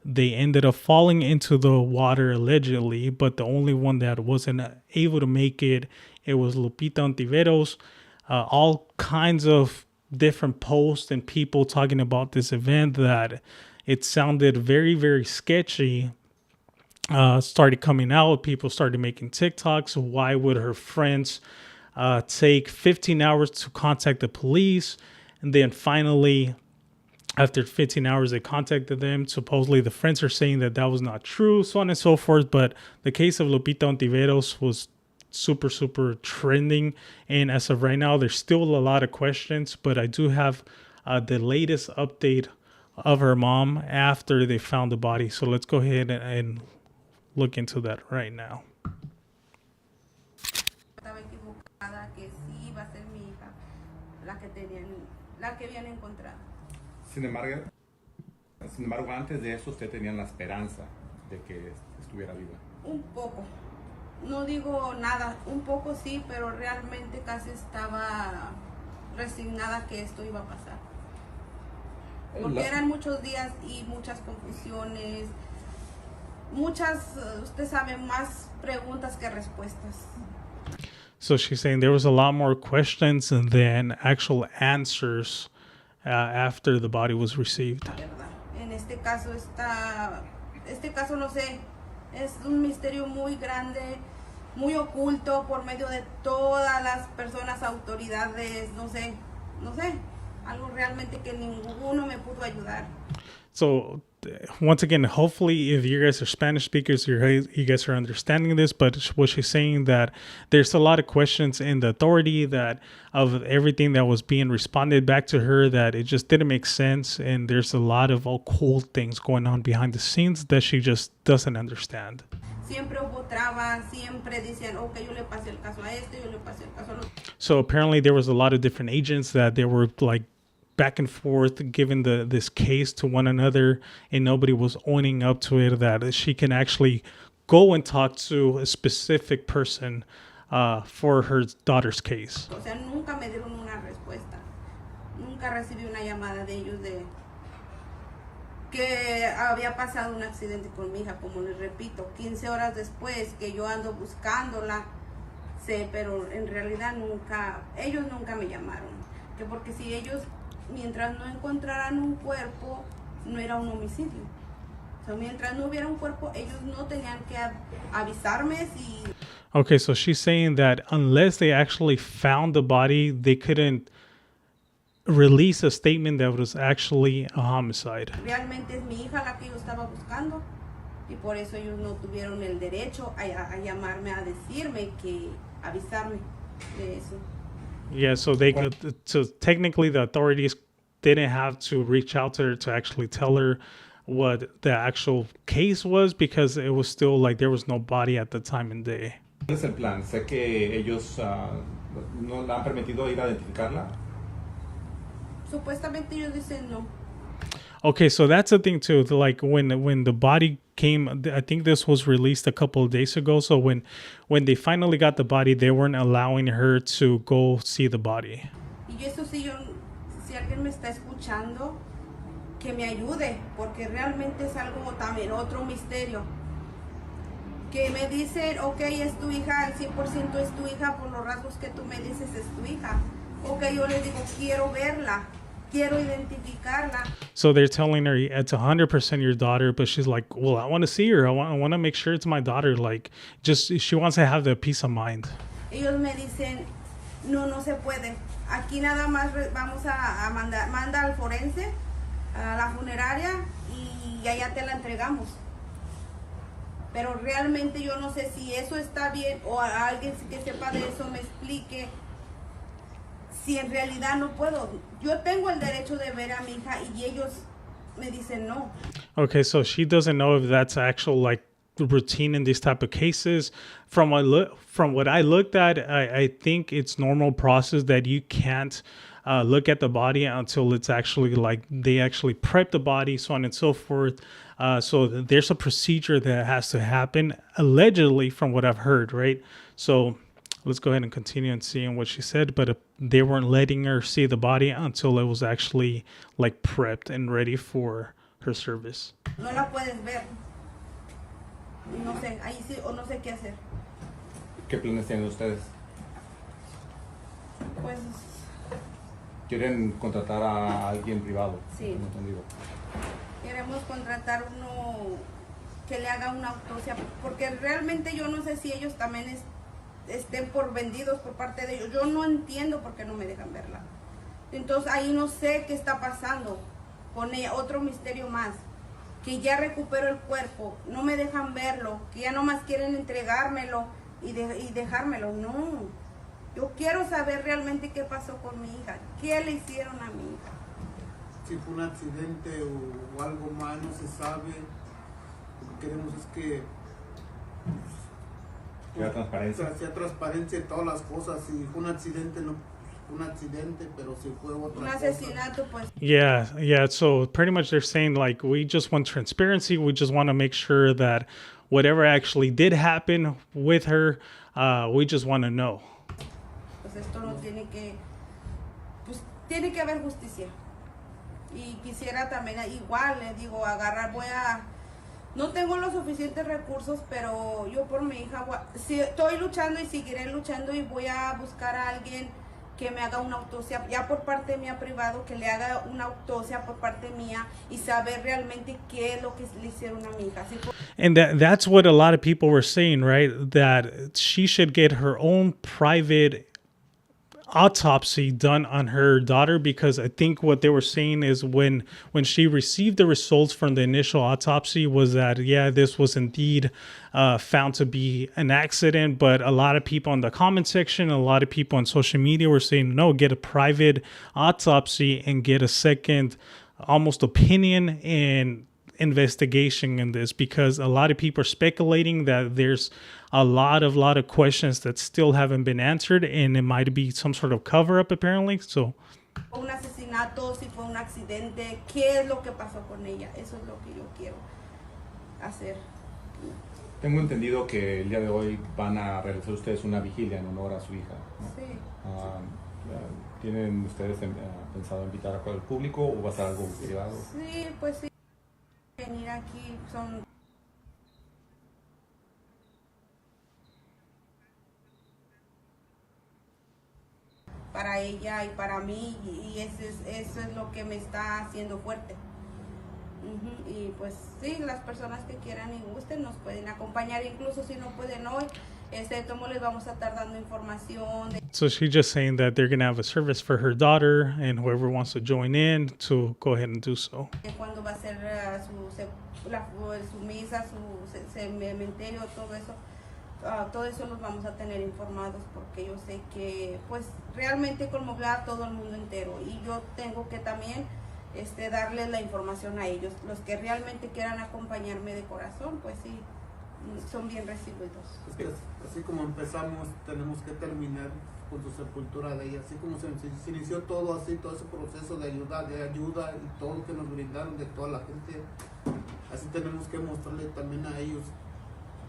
They ended up falling into the water allegedly, but the only one that wasn't able to make it, it was Lupita Ontiveros. All kinds of different posts and people talking about this event that it sounded very, very sketchy. Started coming out. People started making TikToks. Why would her friends take 15 hours to contact the police? And then finally, after 15 hours, they contacted them. Supposedly, the friends are saying that was not true, so on and so forth. But the case of Lupita Ontiveros was super, super trending. And as of right now, there's still a lot of questions. But I do have the latest update of her mom after they found the body. So let's go ahead and look into that right now. Sin embargo, antes de eso usted tenía la esperanza de que estuviera viva. Un poco. No digo nada, un poco sí, pero realmente casi estaba resignada que esto iba a pasar. Porque eran muchos días y muchas confusiones, muchas, usted sabe, más preguntas que respuestas. So she's saying there was a lot more questions than actual answers after the body was received. En este caso no sé, es un misterio muy grande, muy oculto por medio de todas las personas, autoridades, no sé, algo realmente que ninguno me pudo ayudar. So once again, hopefully if you guys are Spanish speakers, you guys are understanding this, but what she's saying that there's a lot of questions in the authority that of everything that was being responded back to her, that it just didn't make sense. And there's a lot of occult things going on behind the scenes that she just doesn't understand. So apparently there was a lot of different agents that they were like back and forth giving this case to one another, and nobody was owning up to it that she can actually go and talk to a specific person for her daughter's case. O sea, nunca me dieron una nunca recibí una llamada de ellos de que había pasado un accidente con mi hija, como les repito, 15 horas después que yo ando buscándola, sé, pero en realidad ellos nunca me llamaron, que porque si ellos, mientras no encontraran un cuerpo, no era un homicidio. O sea, mientras no hubiera un cuerpo, ellos no tenían que avisarme si... Okay, so she's saying that unless they actually found the body, they couldn't release a statement that was actually a homicide. Realmente es mi hija la que yo estaba buscando y por eso ellos no tuvieron el derecho a llamarme a decirme avisarme de eso. Yeah, so so technically the authorities didn't have to reach out to her to actually tell her what the actual case was because it was still like there was no body at the time and day. ¿Cuál es el plan? Sé que ellos no le han permitido ir a identificarla. Supuestamente ellos dicen no. Okay, so that's the thing too. Like when the body came, I think this was released a couple of days ago. So when they finally got the body, they weren't allowing her to go see the body. Y eso sí, si alguien me está escuchando, que me ayude, porque realmente es algo también otro misterio. Que me dicen, okay, es tu hija, al 100% es tu hija, por los rasgos que tú me dices es tu hija. Okay, yo les digo, quiero verla. Quiero identificarla. So they're telling her it's 100% your daughter, but she's like, well, I want to see her. I want to make sure it's my daughter. Like, just she wants to have the peace of mind. Ellos me dicen, no se puede. Aquí nada más vamos a manda al forense, a la funeraria y allá te la entregamos. Pero realmente yo no sé si eso está bien o a alguien que sepa de eso me explique. Si en realidad no puedo, yo tengo el derecho de ver a mi hija y ellos me dicen no. Okay, so she doesn't know if that's actual like routine in these type of cases. From what I looked at, I think it's normal process that you can't look at the body until it's actually like they actually prep the body, so on and so forth. So there's a procedure that has to happen allegedly, from what I've heard, right? So let's go ahead and continue and seeing what she said, but they weren't letting her see the body until it was actually like prepped and ready for her service. No la puedes ver. No sé, ahí sí, o no sé qué hacer. ¿Qué planes tienen ustedes? Pues... ¿Quieren contratar a alguien privado? Sí. Queremos contratar uno que le haga una autopsia, porque realmente yo no sé si ellos también estén por vendidos por parte de ellos. Yo no entiendo por qué no me dejan verla. Entonces ahí no sé qué está pasando con ella. Otro misterio más, que ya recupero el cuerpo, no me dejan verlo, que ya nomás quieren entregármelo y dejármelo. No, yo quiero saber realmente qué pasó con mi hija, qué le hicieron a mi hija. Si fue un accidente o algo más, no se sabe. Lo que queremos es que sea transparencia de todas las cosas. Si fue un accidente, no un accidente, pero si fue otra un asesinato, pues. Yeah. So pretty much they're saying like, we just want transparency. We just want to make sure that whatever actually did happen with her, we just want to know. Pues esto no tiene que, pues tiene que haber justicia. Y quisiera también igual, le digo, no tengo los suficientes recursos, pero yo por mi hija, estoy luchando y seguiré luchando y voy a buscar a alguien que me haga una autopsia, ya por parte mía privado, que le haga una autopsia por parte mía y saber realmente qué es lo que le hicieron a mi hija. And that's what a lot of people were saying, right? That she should get her own private autopsy done on her daughter, because I think what they were saying is when she received the results from the initial autopsy was that, yeah, this was indeed found to be an accident. But a lot of people in the comment section, a lot of people on social media were saying, no, get a private autopsy and get a second almost opinion and investigation in this, because a lot of people are speculating that there's a lot of questions that still haven't been answered, and it might be some sort of cover-up apparently. So un asesinato, si fue un accidente, qué es lo que pasó con ella, eso es lo que yo quiero hacer. Tengo entendido que el día de hoy van a realizar ustedes una vigilia en honor a su hija, ¿no? Sí. ¿Tienen ustedes pensado invitar al público o va a ser algo privado? Sí, pues sí. Venir aquí son... para ella y para mí, y eso es lo que me está haciendo fuerte. Y pues sí, las personas que quieran y gusten nos pueden acompañar, incluso si no pueden hoy, como les vamos a estar dando información. So she's just saying that they're going to have a service for her daughter, and whoever wants to join in to go ahead and do so. Cuando va a ser su misa, su cementerio, todo eso los vamos a tener informados, porque yo sé que pues realmente conmovió a todo el mundo entero, y yo tengo que también darles la información a ellos. Los que realmente quieran acompañarme de corazón, pues sí, son bien recibidos. Es que así como empezamos, tenemos que terminar con su sepultura de ella. Así como se inició todo así, todo ese proceso de ayuda y todo lo que nos brindaron de toda la gente, así tenemos que mostrarle también a ellos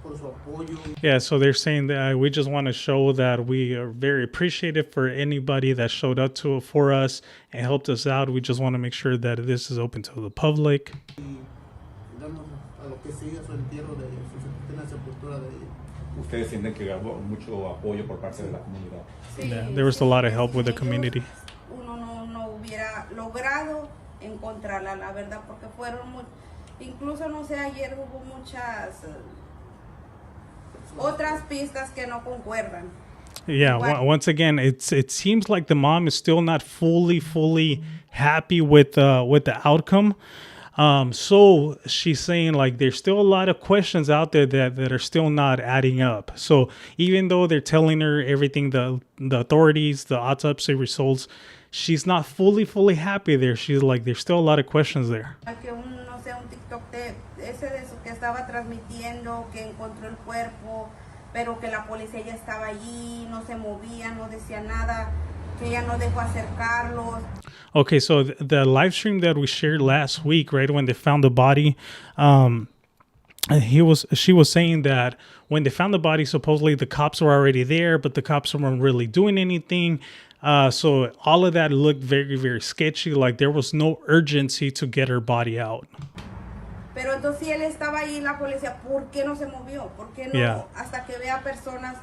por su apoyo. Yeah, so they're saying that we just want to show that we are very appreciative for anybody that showed up for us and helped us out. We just want to make sure that this is open to the public. Y damos a lo que sigue su entierro de ella, la sepultura de ella. ¿Ustedes sienten que hubo mucho apoyo por parte de la comunidad? Sí, Yeah, there was a lot of help with the community. Uno no hubiera logrado encontrarla, la verdad, porque fueron incluso no sé, ayer hubo muchas otras pistas que no concuerdan. Yeah, once again, it seems like the mom is still not fully happy with the outcome. So she's saying like there's still a lot of questions out there that are still not adding up. So even though they're telling her everything, the authorities, the autopsy results, she's not fully happy there. She's like, there's still a lot of questions there. No sé, un TikTok de eso que estaba transmitiendo, que encontró el cuerpo, pero que la policía ya estaba allí, no se movía, no decía nada, que ella no dejó acercarlos. Okay, so the live stream that we shared last week, right, when they found the body, she was saying that when they found the body, supposedly the cops were already there, but the cops weren't really doing anything. So all of that looked very sketchy, like there was no urgency to get her body out. Pero entonces si él estaba ahí, la policía, ¿por qué no se movió? ¿Por qué no? Hasta que vea personas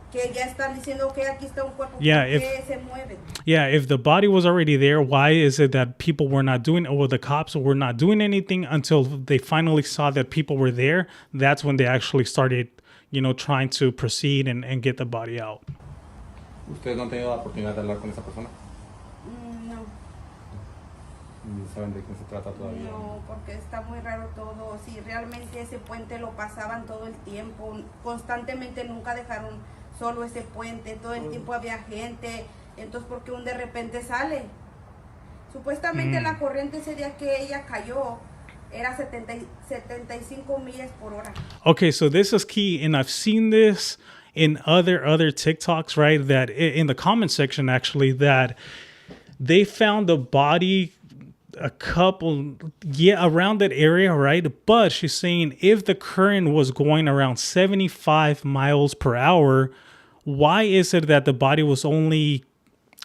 que ya están diciendo que aquí está un cuerpo, ¿por qué se mueven? Yeah, if the body was already there, why is it that people were not doing, or the cops were not doing anything until they finally saw that people were there? That's when they actually started, trying to proceed and get the body out. ¿Ustedes no han tenido la oportunidad de hablar con esa persona? No. ¿No saben de quién se trata todavía? No, porque está muy raro todo. Si realmente ese puente lo pasaban todo el tiempo, constantemente nunca dejaron solo ese puente, todo el tiempo había gente, entonces ¿por qué de repente sale? Supuestamente la corriente ese día que ella cayó era 75 millas por hora. Okay, so this is key, and I've seen this in other TikToks, right? That in the comment section, actually, that they found the body around that area, right? But she's saying if the current was going around 75 miles per hour, why is it that the body was only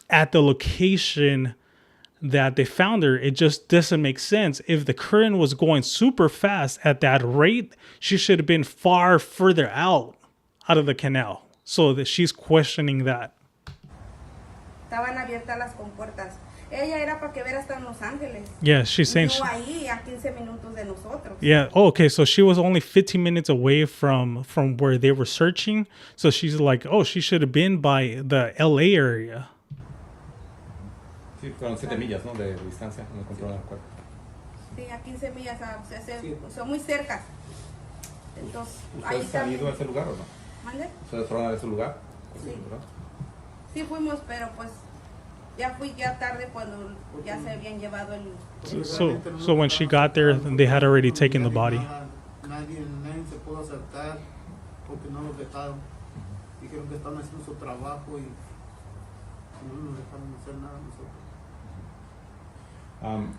at the location that they found her? It just doesn't make sense. If the current was going super fast at that rate, she should have been far further out of the canal. So that she's questioning that. Estaban abiertas las compuertas. Ella era para que ver hasta en Los Ángeles. Yeah, she's saying. No ahí, a 15 minutos de nosotros. Yeah. Oh, okay. So she was only 15 minutes away from where they were searching. So she's like, oh, she should have been by the LA area. Sí, fueron 7 millas, ¿no? De distancia, no encontraron el cuerpo. Sí, a 15 millas, son muy cerca. Entonces, ¿Ustedes han ido a ese lugar o no? ¿Mande? ¿Ustedes fueron a ese lugar? Sí. Sí fuimos, pero pues ya fui ya tarde cuando ya se habían llevado el... So when she got there, they had already taken the body. Nadie se pudo acercar porque no los dejaron. Dijeron que estaban haciendo su trabajo y no nos dejaron hacer nada nosotros.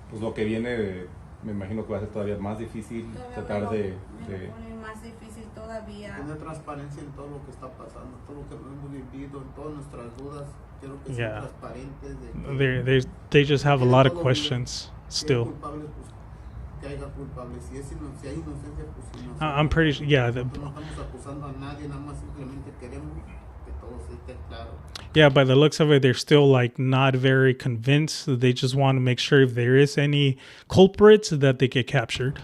Pues lo que viene, me imagino que va a ser todavía más difícil tratar de... Me pone más difícil todo todavía. Tener transparencia en todo lo que está pasando, todo lo que hemos vivido, en todas nuestras dudas. Quiero que sean transparentes. They just have a lot of questions still. Culpable, pues, que haya culpable. Si hay inocencia, pues inocencia. I'm pretty sure, yeah. No estamos acusando a nadie, nada más simplemente queremos que todo esté claro. Yeah, by the looks of it, they're still like not very convinced. They just want to make sure if there is any culprits that they get captured.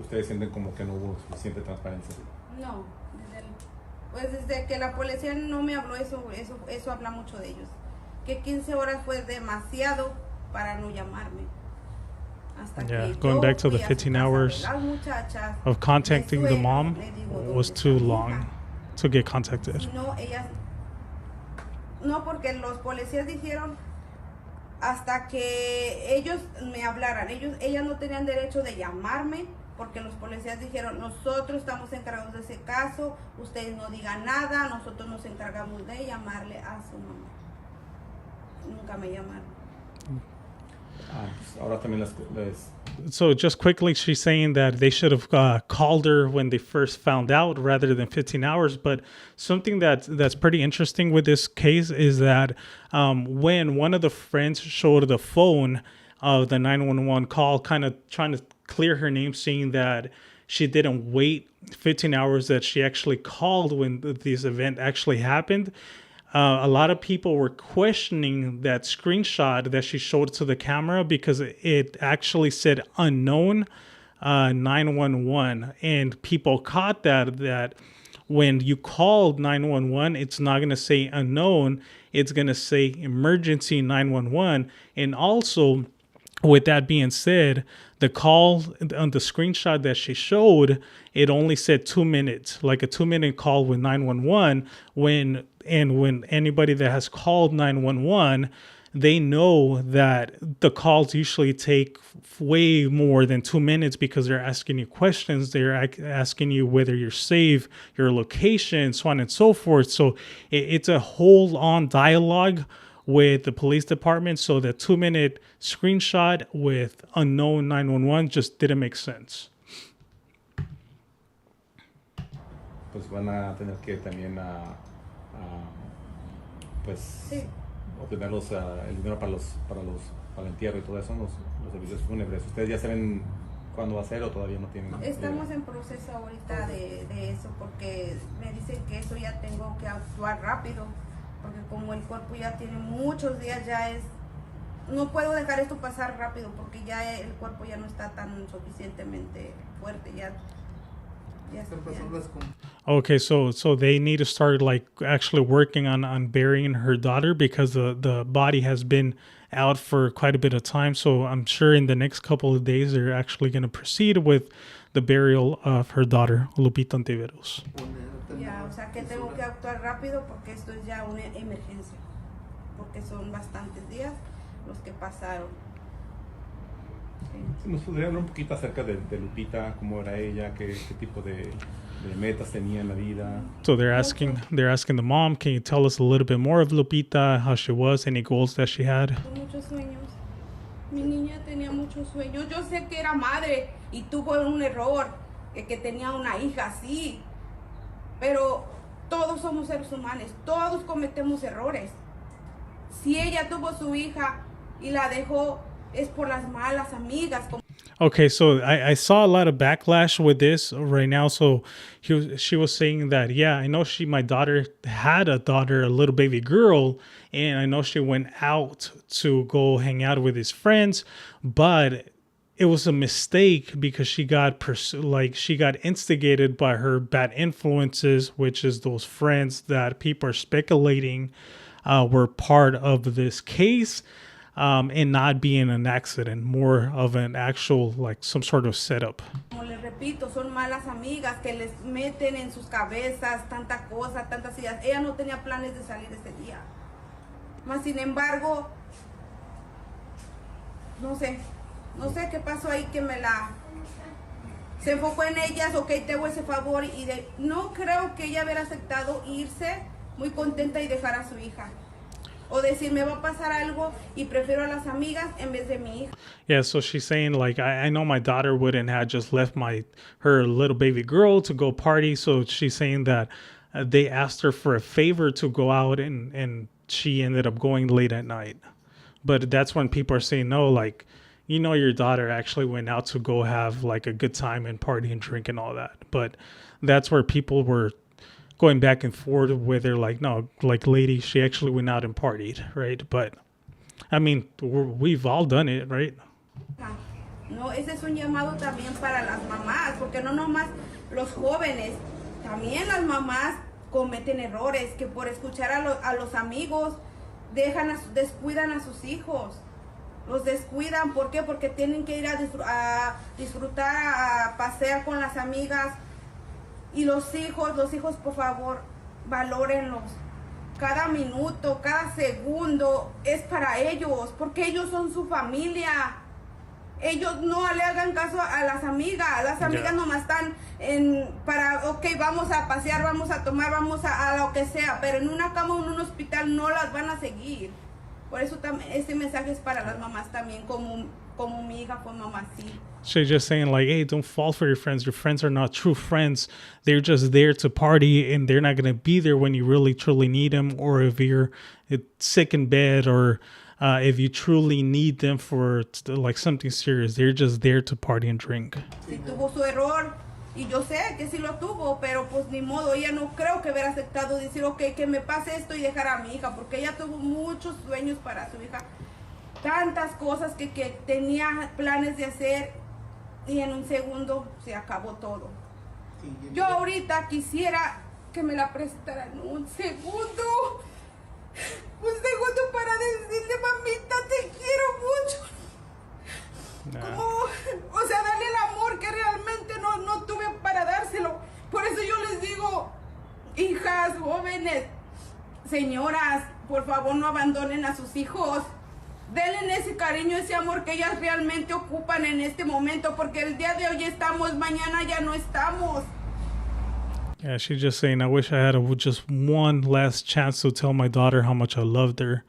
¿Ustedes sienten como que no hubo suficiente transparencia? No, pues desde que la policía no me habló, eso habla mucho de ellos. Que 15 horas fue demasiado para no llamarme. Going back to the 15 hours of contacting the mom was too long to get contacted. No, porque los policías dijeron hasta que ellos me hablaran. Ellas no tenían derecho de llamarme porque los policías dijeron, nosotros estamos encargados de ese caso, ustedes no digan nada, nosotros nos encargamos de llamarle a su mamá. Nunca me llamaron. Ahora también So just quickly, she's saying that they should have called her when they first found out rather than 15 hours. But something that's pretty interesting with this case is that when one of the friends showed the phone of the 911 call, kind of trying to clear her name, saying that she didn't wait 15 hours, that she actually called when this event actually happened. A lot of people were questioning that screenshot that she showed to the camera because it actually said unknown 911, and people caught that when you called 911, it's not going to say unknown, it's going to say emergency 911. And also, with that being said, the call on the screenshot that she showed, it only said 2 minutes, like a 2-minute call with 911. When anybody that has called 911, they know that the calls usually take way more than 2 minutes because they're asking you questions. They're asking you whether you're safe, your location, so on and so forth. So it's a whole-on dialogue with the police department. So the 2-minute screenshot with unknown 911 just didn't make sense. Pues van a tener que también obtener el dinero para el entierro y todo eso, los servicios fúnebres. ¿Ustedes ya saben cuándo va a ser o todavía no tienen? Estamos en proceso ahorita de eso porque me dicen que eso ya tengo que actuar rápido porque como el cuerpo ya tiene muchos días, no puedo dejar esto pasar rápido porque ya el cuerpo ya no está tan suficientemente fuerte, Okay, so they need to start like actually working on burying her daughter because the body has been out for quite a bit of time. So I'm sure in the next couple of days they're actually going to proceed with the burial of her daughter, Lupita Ontiveros. O sea que tengo que actuar rápido porque esto es ya una emergencia, porque son bastantes días los que pasaron. ¿Nos podría hablar un poquito acerca de Lupita, cómo era ella, qué tipo de metas tenía en la vida? So they're asking the mom, can you tell us a little bit more of Lupita, how she was, any goals that she had? Muchos sueños. Mi niña tenía muchos sueños. Yo sé que era madre y tuvo un error, que tenía una hija así. Pero todos somos seres humanos, todos cometemos errores. Si ella tuvo su hija y la dejó, es por las malas amigas. Okay, so I saw a lot of backlash with this right now. So she was saying that, yeah, I know my daughter had a little baby girl, and I know she went out to go hang out with his friends, but it was a mistake because she got instigated by her bad influences, which is those friends that people are speculating were part of this case. And not being an accident, more of an actual, like some sort of setup. Como les repito, son malas amigas que les meten en sus cabezas tanta cosa, tantas ideas. Ella no tenía planes de salir ese día. Mas sin embargo, no sé qué pasó ahí que se enfocó en ellas. Ok, te hago ese favor no creo que ella hubiera aceptado irse muy contenta y dejar a su hija. o decir me va a pasar algo y prefiero a las amigas en vez de mi hija. Yeah, so she's saying like I know my daughter wouldn't have just left her little baby girl to go party. So she's saying that they asked her for a favor to go out and she ended up going late at night. But that's when people are saying no, like, you know, your daughter actually went out to go have like a good time and party and drink and all that. But that's where people were going back and forth with her, like, no, like, lady, she actually went out and partied, right? But I mean, we've all done it, right? No, ese es un llamado también para las mamás, porque no nomás los jóvenes, también las mamás cometen errores, que por escuchar a los amigos descuidan a sus hijos. Los descuidan, ¿por qué? Porque tienen que ir a disfrutar, a pasear con las amigas. Y los hijos, por favor, valórenlos. Cada minuto, cada segundo es para ellos, porque ellos son su familia. Ellos no le hagan caso a las amigas. Las amigas nomás están ok, vamos a pasear, vamos a tomar, vamos a lo que sea, pero en una cama o en un hospital no las van a seguir. Por eso este mensaje es para las mamás también, como mi hija fue mamá así. She's just saying like, hey, don't fall for your friends. Your friends are not true friends. They're just there to party, and they're not going to be there when you really, truly need them, or if you're sick in bed, or if you truly need them for like something serious. They're just there to party and drink. Sí, tuvo su error, y yo sé que sí lo tuvo, pero pues ni modo, ella no creo que hubiera aceptado decir, ok, que me pase esto y dejar a mi hija, porque ella tuvo muchos sueños para su hija, tantas cosas que tenía planes de hacer, y en un segundo se acabó todo. Yo ahorita quisiera que me la prestaran un segundo para decirle, mamita, te quiero mucho. O sea, darle el amor que realmente no tuve para dárselo. Por eso yo les digo, hijas, jóvenes, señoras, por favor no abandonen a sus hijos. Denle ese cariño, ese amor que ellas realmente ocupan en este momento, porque el día de hoy estamos, mañana ya no estamos. Yeah, she's just saying, I wish I had just one last chance to tell my daughter how much I loved her.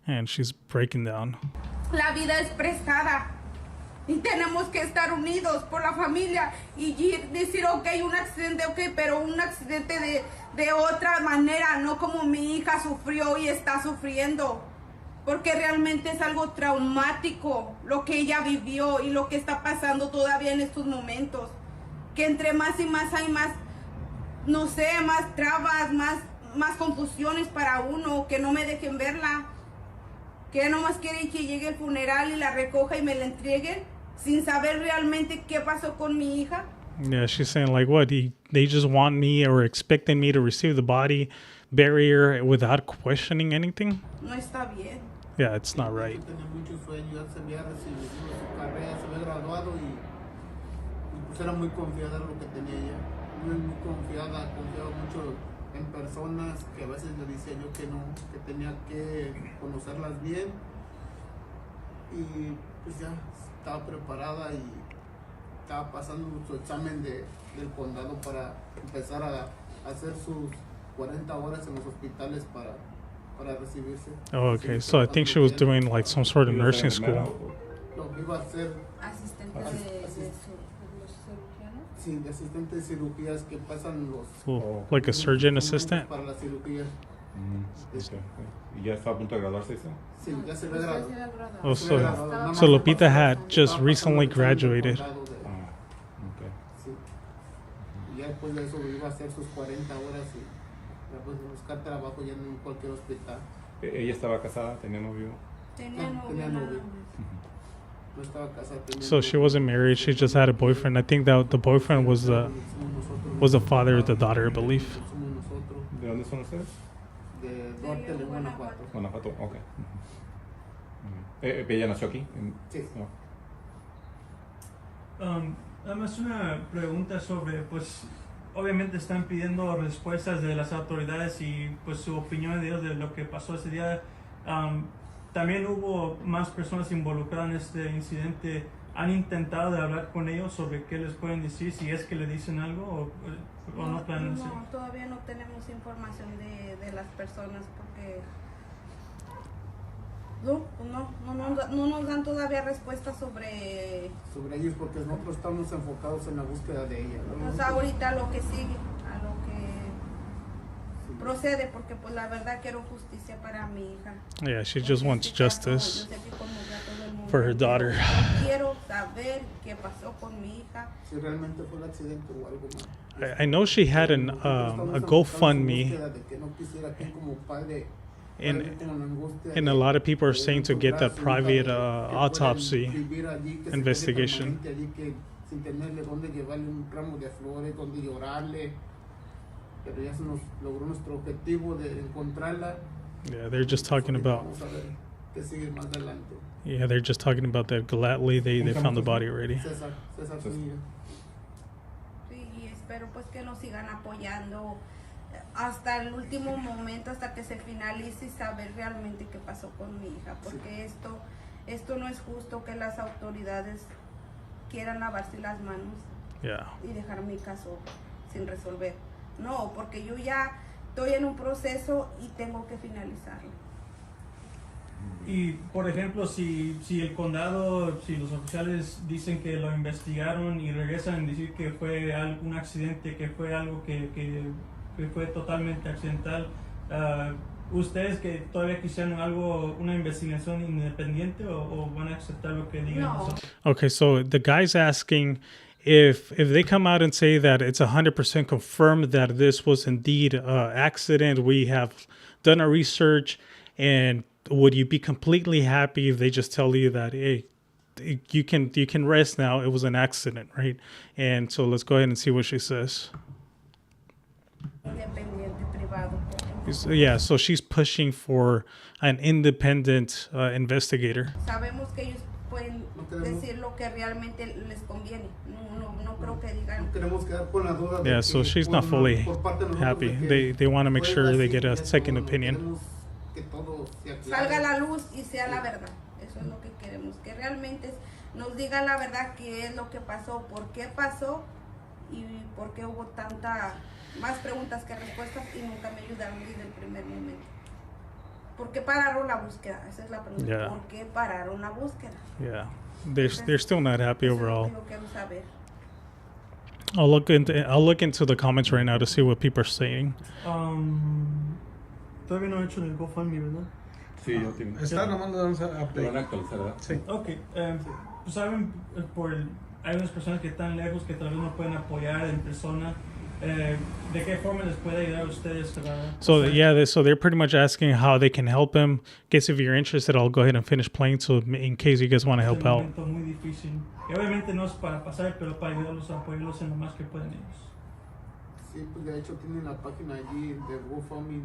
And she's breaking down. La vida es prestada y tenemos que estar unidos por la familia y decir, ok, un accidente, ok, pero un accidente de otra manera, no como mi hija sufrió y está sufriendo. Porque realmente es algo traumático lo que ella vivió y lo que está pasando todavía en estos momentos. Que entre más y más hay más, no sé, más trabas, más confusiones para uno, que no me dejen verla. Que nomás quieren que llegue el funeral y la recoja y me la entreguen sin saber realmente qué pasó con mi hija. Yeah, she's saying like, what, they just want me or expecting me to receive the body, bury her without questioning anything? No está bien. Yeah, it's not right. Tenía muchos sueños, se había recibido su carrera, se había graduado y pues era muy confiada en lo que tenía ella. Muy confiaba mucho en personas que a veces le decía yo que no, que tenía que conocerlas bien. Y pues ya estaba preparada y estaba pasando su examen del condado para empezar a hacer sus 40 horas en los hospitales para recibirse. Oh, okay. So I think she was doing like some sort of nursing school. Lo que iba a ser asistente de asistente de cirugías que pasan los... Cool. Like a surgeon assistant? Para la cirugía. Okay. ¿Y ya está a punto de graduarse? Sí, ya se ve graduado. Oh, so Lupita had just recently graduated. Okay. Sí. Y ya después de eso iba a hacer sus 40 horas y pues buscar trabajo ya en cualquier hospital. ¿Ella estaba casada? ¿Tenía novio? Tenía novio. No estaba casada. So she wasn't married. She just had a boyfriend. I think that the boyfriend was the father of the daughter, I believe. ¿De dónde son ustedes? De Norte de Guanajuato. Guanajuato, ok. ¿Ella nació aquí? Sí. Nada más una pregunta sobre, pues, obviamente están pidiendo respuestas de las autoridades y pues su opinión de ellos de lo que pasó ese día. También hubo más personas involucradas en este incidente. ¿Han intentado de hablar con ellos sobre qué les pueden decir, si es que le dicen algo o no planean decir? No, todavía no tenemos información de las personas porque No nos dan todavía respuestas sobre ellos porque nosotros estamos enfocados en la búsqueda de ella, ¿no? Pues ahorita lo que sigue, a lo que procede, porque pues la verdad quiero justicia para mi hija. Yeah, she just wants justice for her daughter. Quiero saber qué pasó con mi hija. Si realmente fue un accidente o algo más. I know she had a GoFundMe. And a lot of people are saying to get that private autopsy investigation. Sin tenerle dónde llevarle un ramo de flores, dónde llorarle, pero ya se nos logró nuestro objetivo de encontrarla. Yeah, they're just talking about. Vamos a ver qué sigue más adelante. Yeah, they're just talking about that gladly they found the body already. César Zúñiga. Sí, y espero pues que nos sigan apoyando hasta el último momento, hasta que se finalice y saber realmente qué pasó con mi hija, porque esto no es justo que las autoridades quieran lavarse las manos y dejar mi caso sin resolver. No, porque yo ya estoy en un proceso y tengo que finalizarlo. Y, por ejemplo, si el condado, si los oficiales dicen que lo investigaron y regresan a decir que fue un accidente, que fue algo que fue totalmente accidental, ¿ustedes que todavía quisieran una investigación independiente o van a aceptar lo que digan? No. Okay, so the guy's asking if they come out and say that it's 100% confirmed that this was indeed an accident, we have done our research, and would you be completely happy if they just tell you that, hey, you can rest now, it was an accident, right? And so let's go ahead and see what she says. Yeah, so she's pushing for an independent investigator. Sabemos que ellos pueden decir lo que realmente les conviene. No creo que digan. Yeah, so she's not fully happy. They want to make sure they get a second opinion. Salga la luz y sea la verdad. Eso es lo que queremos. Que realmente nos diga la verdad qué es lo que pasó, por qué pasó y por qué hubo más preguntas que respuestas y nunca me ayudaron desde el primer momento. ¿Por qué pararon la búsqueda? Esa es la pregunta. Yeah. ¿Por qué pararon la búsqueda? Yeah, they're still not happy overall. Yo quiero saber. I'll look into the comments right now to see what people are saying. Todavía no he hecho el GoFundMe, ¿verdad? Sí, yo tengo. Está nomás lo vamos a update. Lo van a actualizar, ¿verdad? Sí. Ok, pues saben, hay unas personas que están lejos que tal vez no pueden apoyar en persona. ¿De qué forma les puede ayudar a ustedes? So so they're pretty much asking how they can help him. Guess if you're interested, I'll go ahead and finish playing. So in case you guys want to help out. Es un momento muy difícil. Y obviamente no es para pasar, pero para ayudarlos a apoyarlos en lo más que pueden ellos. Sí, pues de hecho tienen la página allí de GoFundMe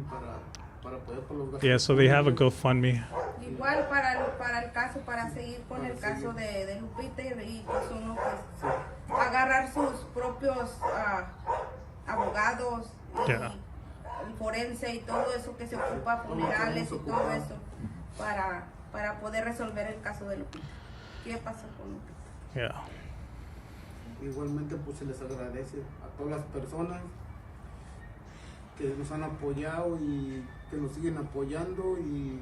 para poder por los gastos. Yeah, so they have a GoFundMe. Igual para el caso, para seguir con el caso de Lupita y pues uno pues agarrar sus propios abogados y forense y todo eso que se ocupa, funerales y todo eso para poder resolver el caso de Lupita. ¿Qué pasó con Lupita? Yeah. Igualmente pues se les agradece a todas las personas que nos han apoyado y que nos siguen apoyando y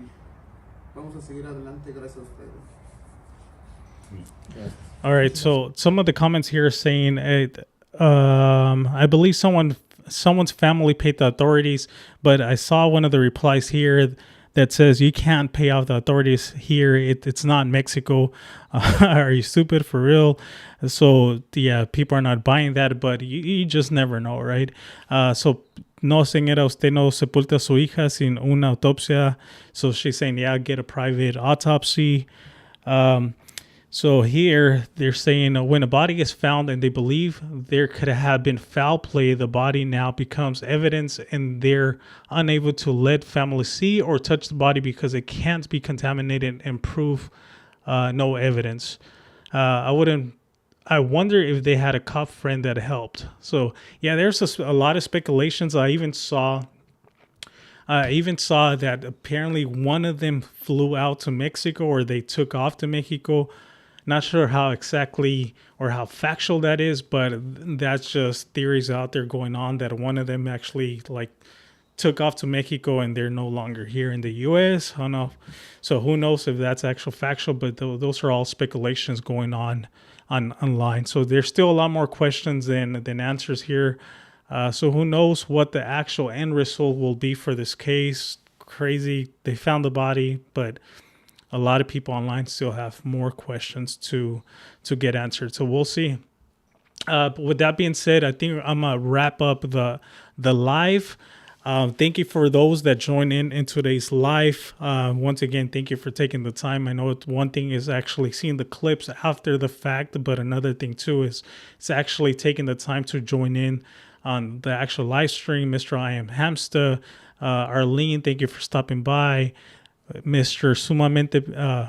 vamos a seguir adelante gracias a ustedes. All right, so some of the comments here are saying, I believe someone's family paid the authorities, but I saw one of the replies here that says you can't pay off the authorities here. It's not Mexico. Are you stupid for real? So yeah, people are not buying that, but you just never know, right? So no, señora, usted no sepulta a su hija sin una autopsia. So she's saying, yeah, get a private autopsy. So here they're saying when a body is found and they believe there could have been foul play, the body now becomes evidence and they're unable to let families see or touch the body because it can't be contaminated and prove no evidence. I wonder if they had a cop friend that helped. So yeah, there's a lot of speculations. I even saw that apparently one of them flew out to Mexico or they took off to Mexico. Not sure how exactly or how factual that is, but that's just theories out there going on that one of them actually like took off to Mexico and they're no longer here in the U.S. I don't know. So who knows if that's actual factual, but those are all speculations going on online. So there's still a lot more questions than answers here. So who knows what the actual end result will be for this case. Crazy. They found the body, but a lot of people online still have more questions to get answered. So we'll see. But with that being said, I think I'm going to wrap up the live. Thank you for those that join in today's live. Once again, thank you for taking the time. I know one thing is actually seeing the clips after the fact, but another thing too is it's actually taking the time to join in on the actual live stream. Mr. I Am Hamster, Arlene, thank you for stopping by. Mr. Sumamente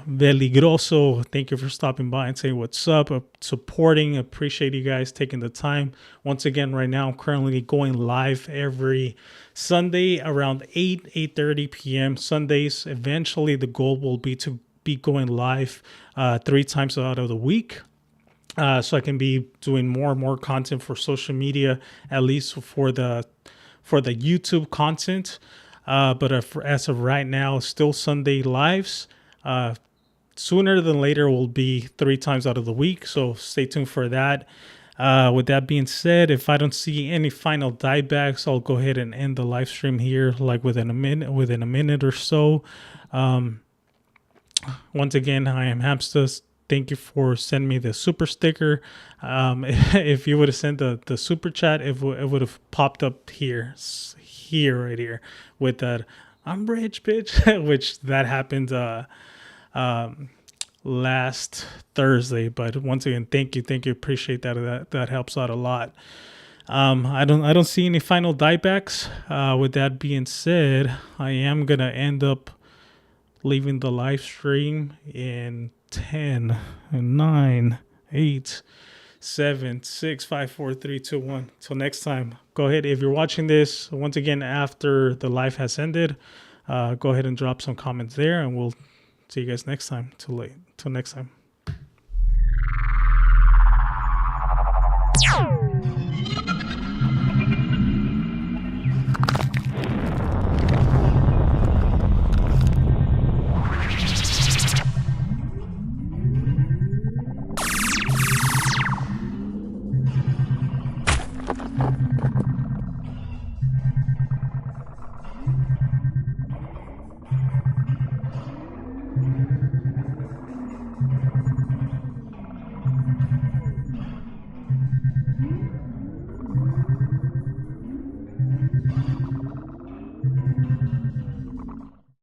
Veligroso, thank you for stopping by and saying what's up, supporting. Appreciate you guys taking the time. Once again, right now I'm currently going live every Sunday around 8:30 p.m. Sundays. Eventually the goal will be to be going live 3 times out of the week. So I can be doing more and more content for social media, at least for the YouTube content. But as of right now, still Sunday lives. Sooner than later will be 3 times out of the week. So stay tuned for that. With that being said, if I don't see any final diebacks, I'll go ahead and end the live stream here, like within a minute or so. Once again, I am Hamster. Thank you for sending me the super sticker. If you would have sent the super chat, it would have popped up here right here with that I'm rich bitch, which that happened last Thursday. But once again, thank you, appreciate that helps out a lot. I don't see any final diebacks. With that being said, I am gonna end up leaving the live stream in 10 9 8 7 6 5 4 3 2 1. Till next time, go ahead, if you're watching this once again after the live has ended, go ahead and drop some comments there, and we'll see you guys next time. Till next time.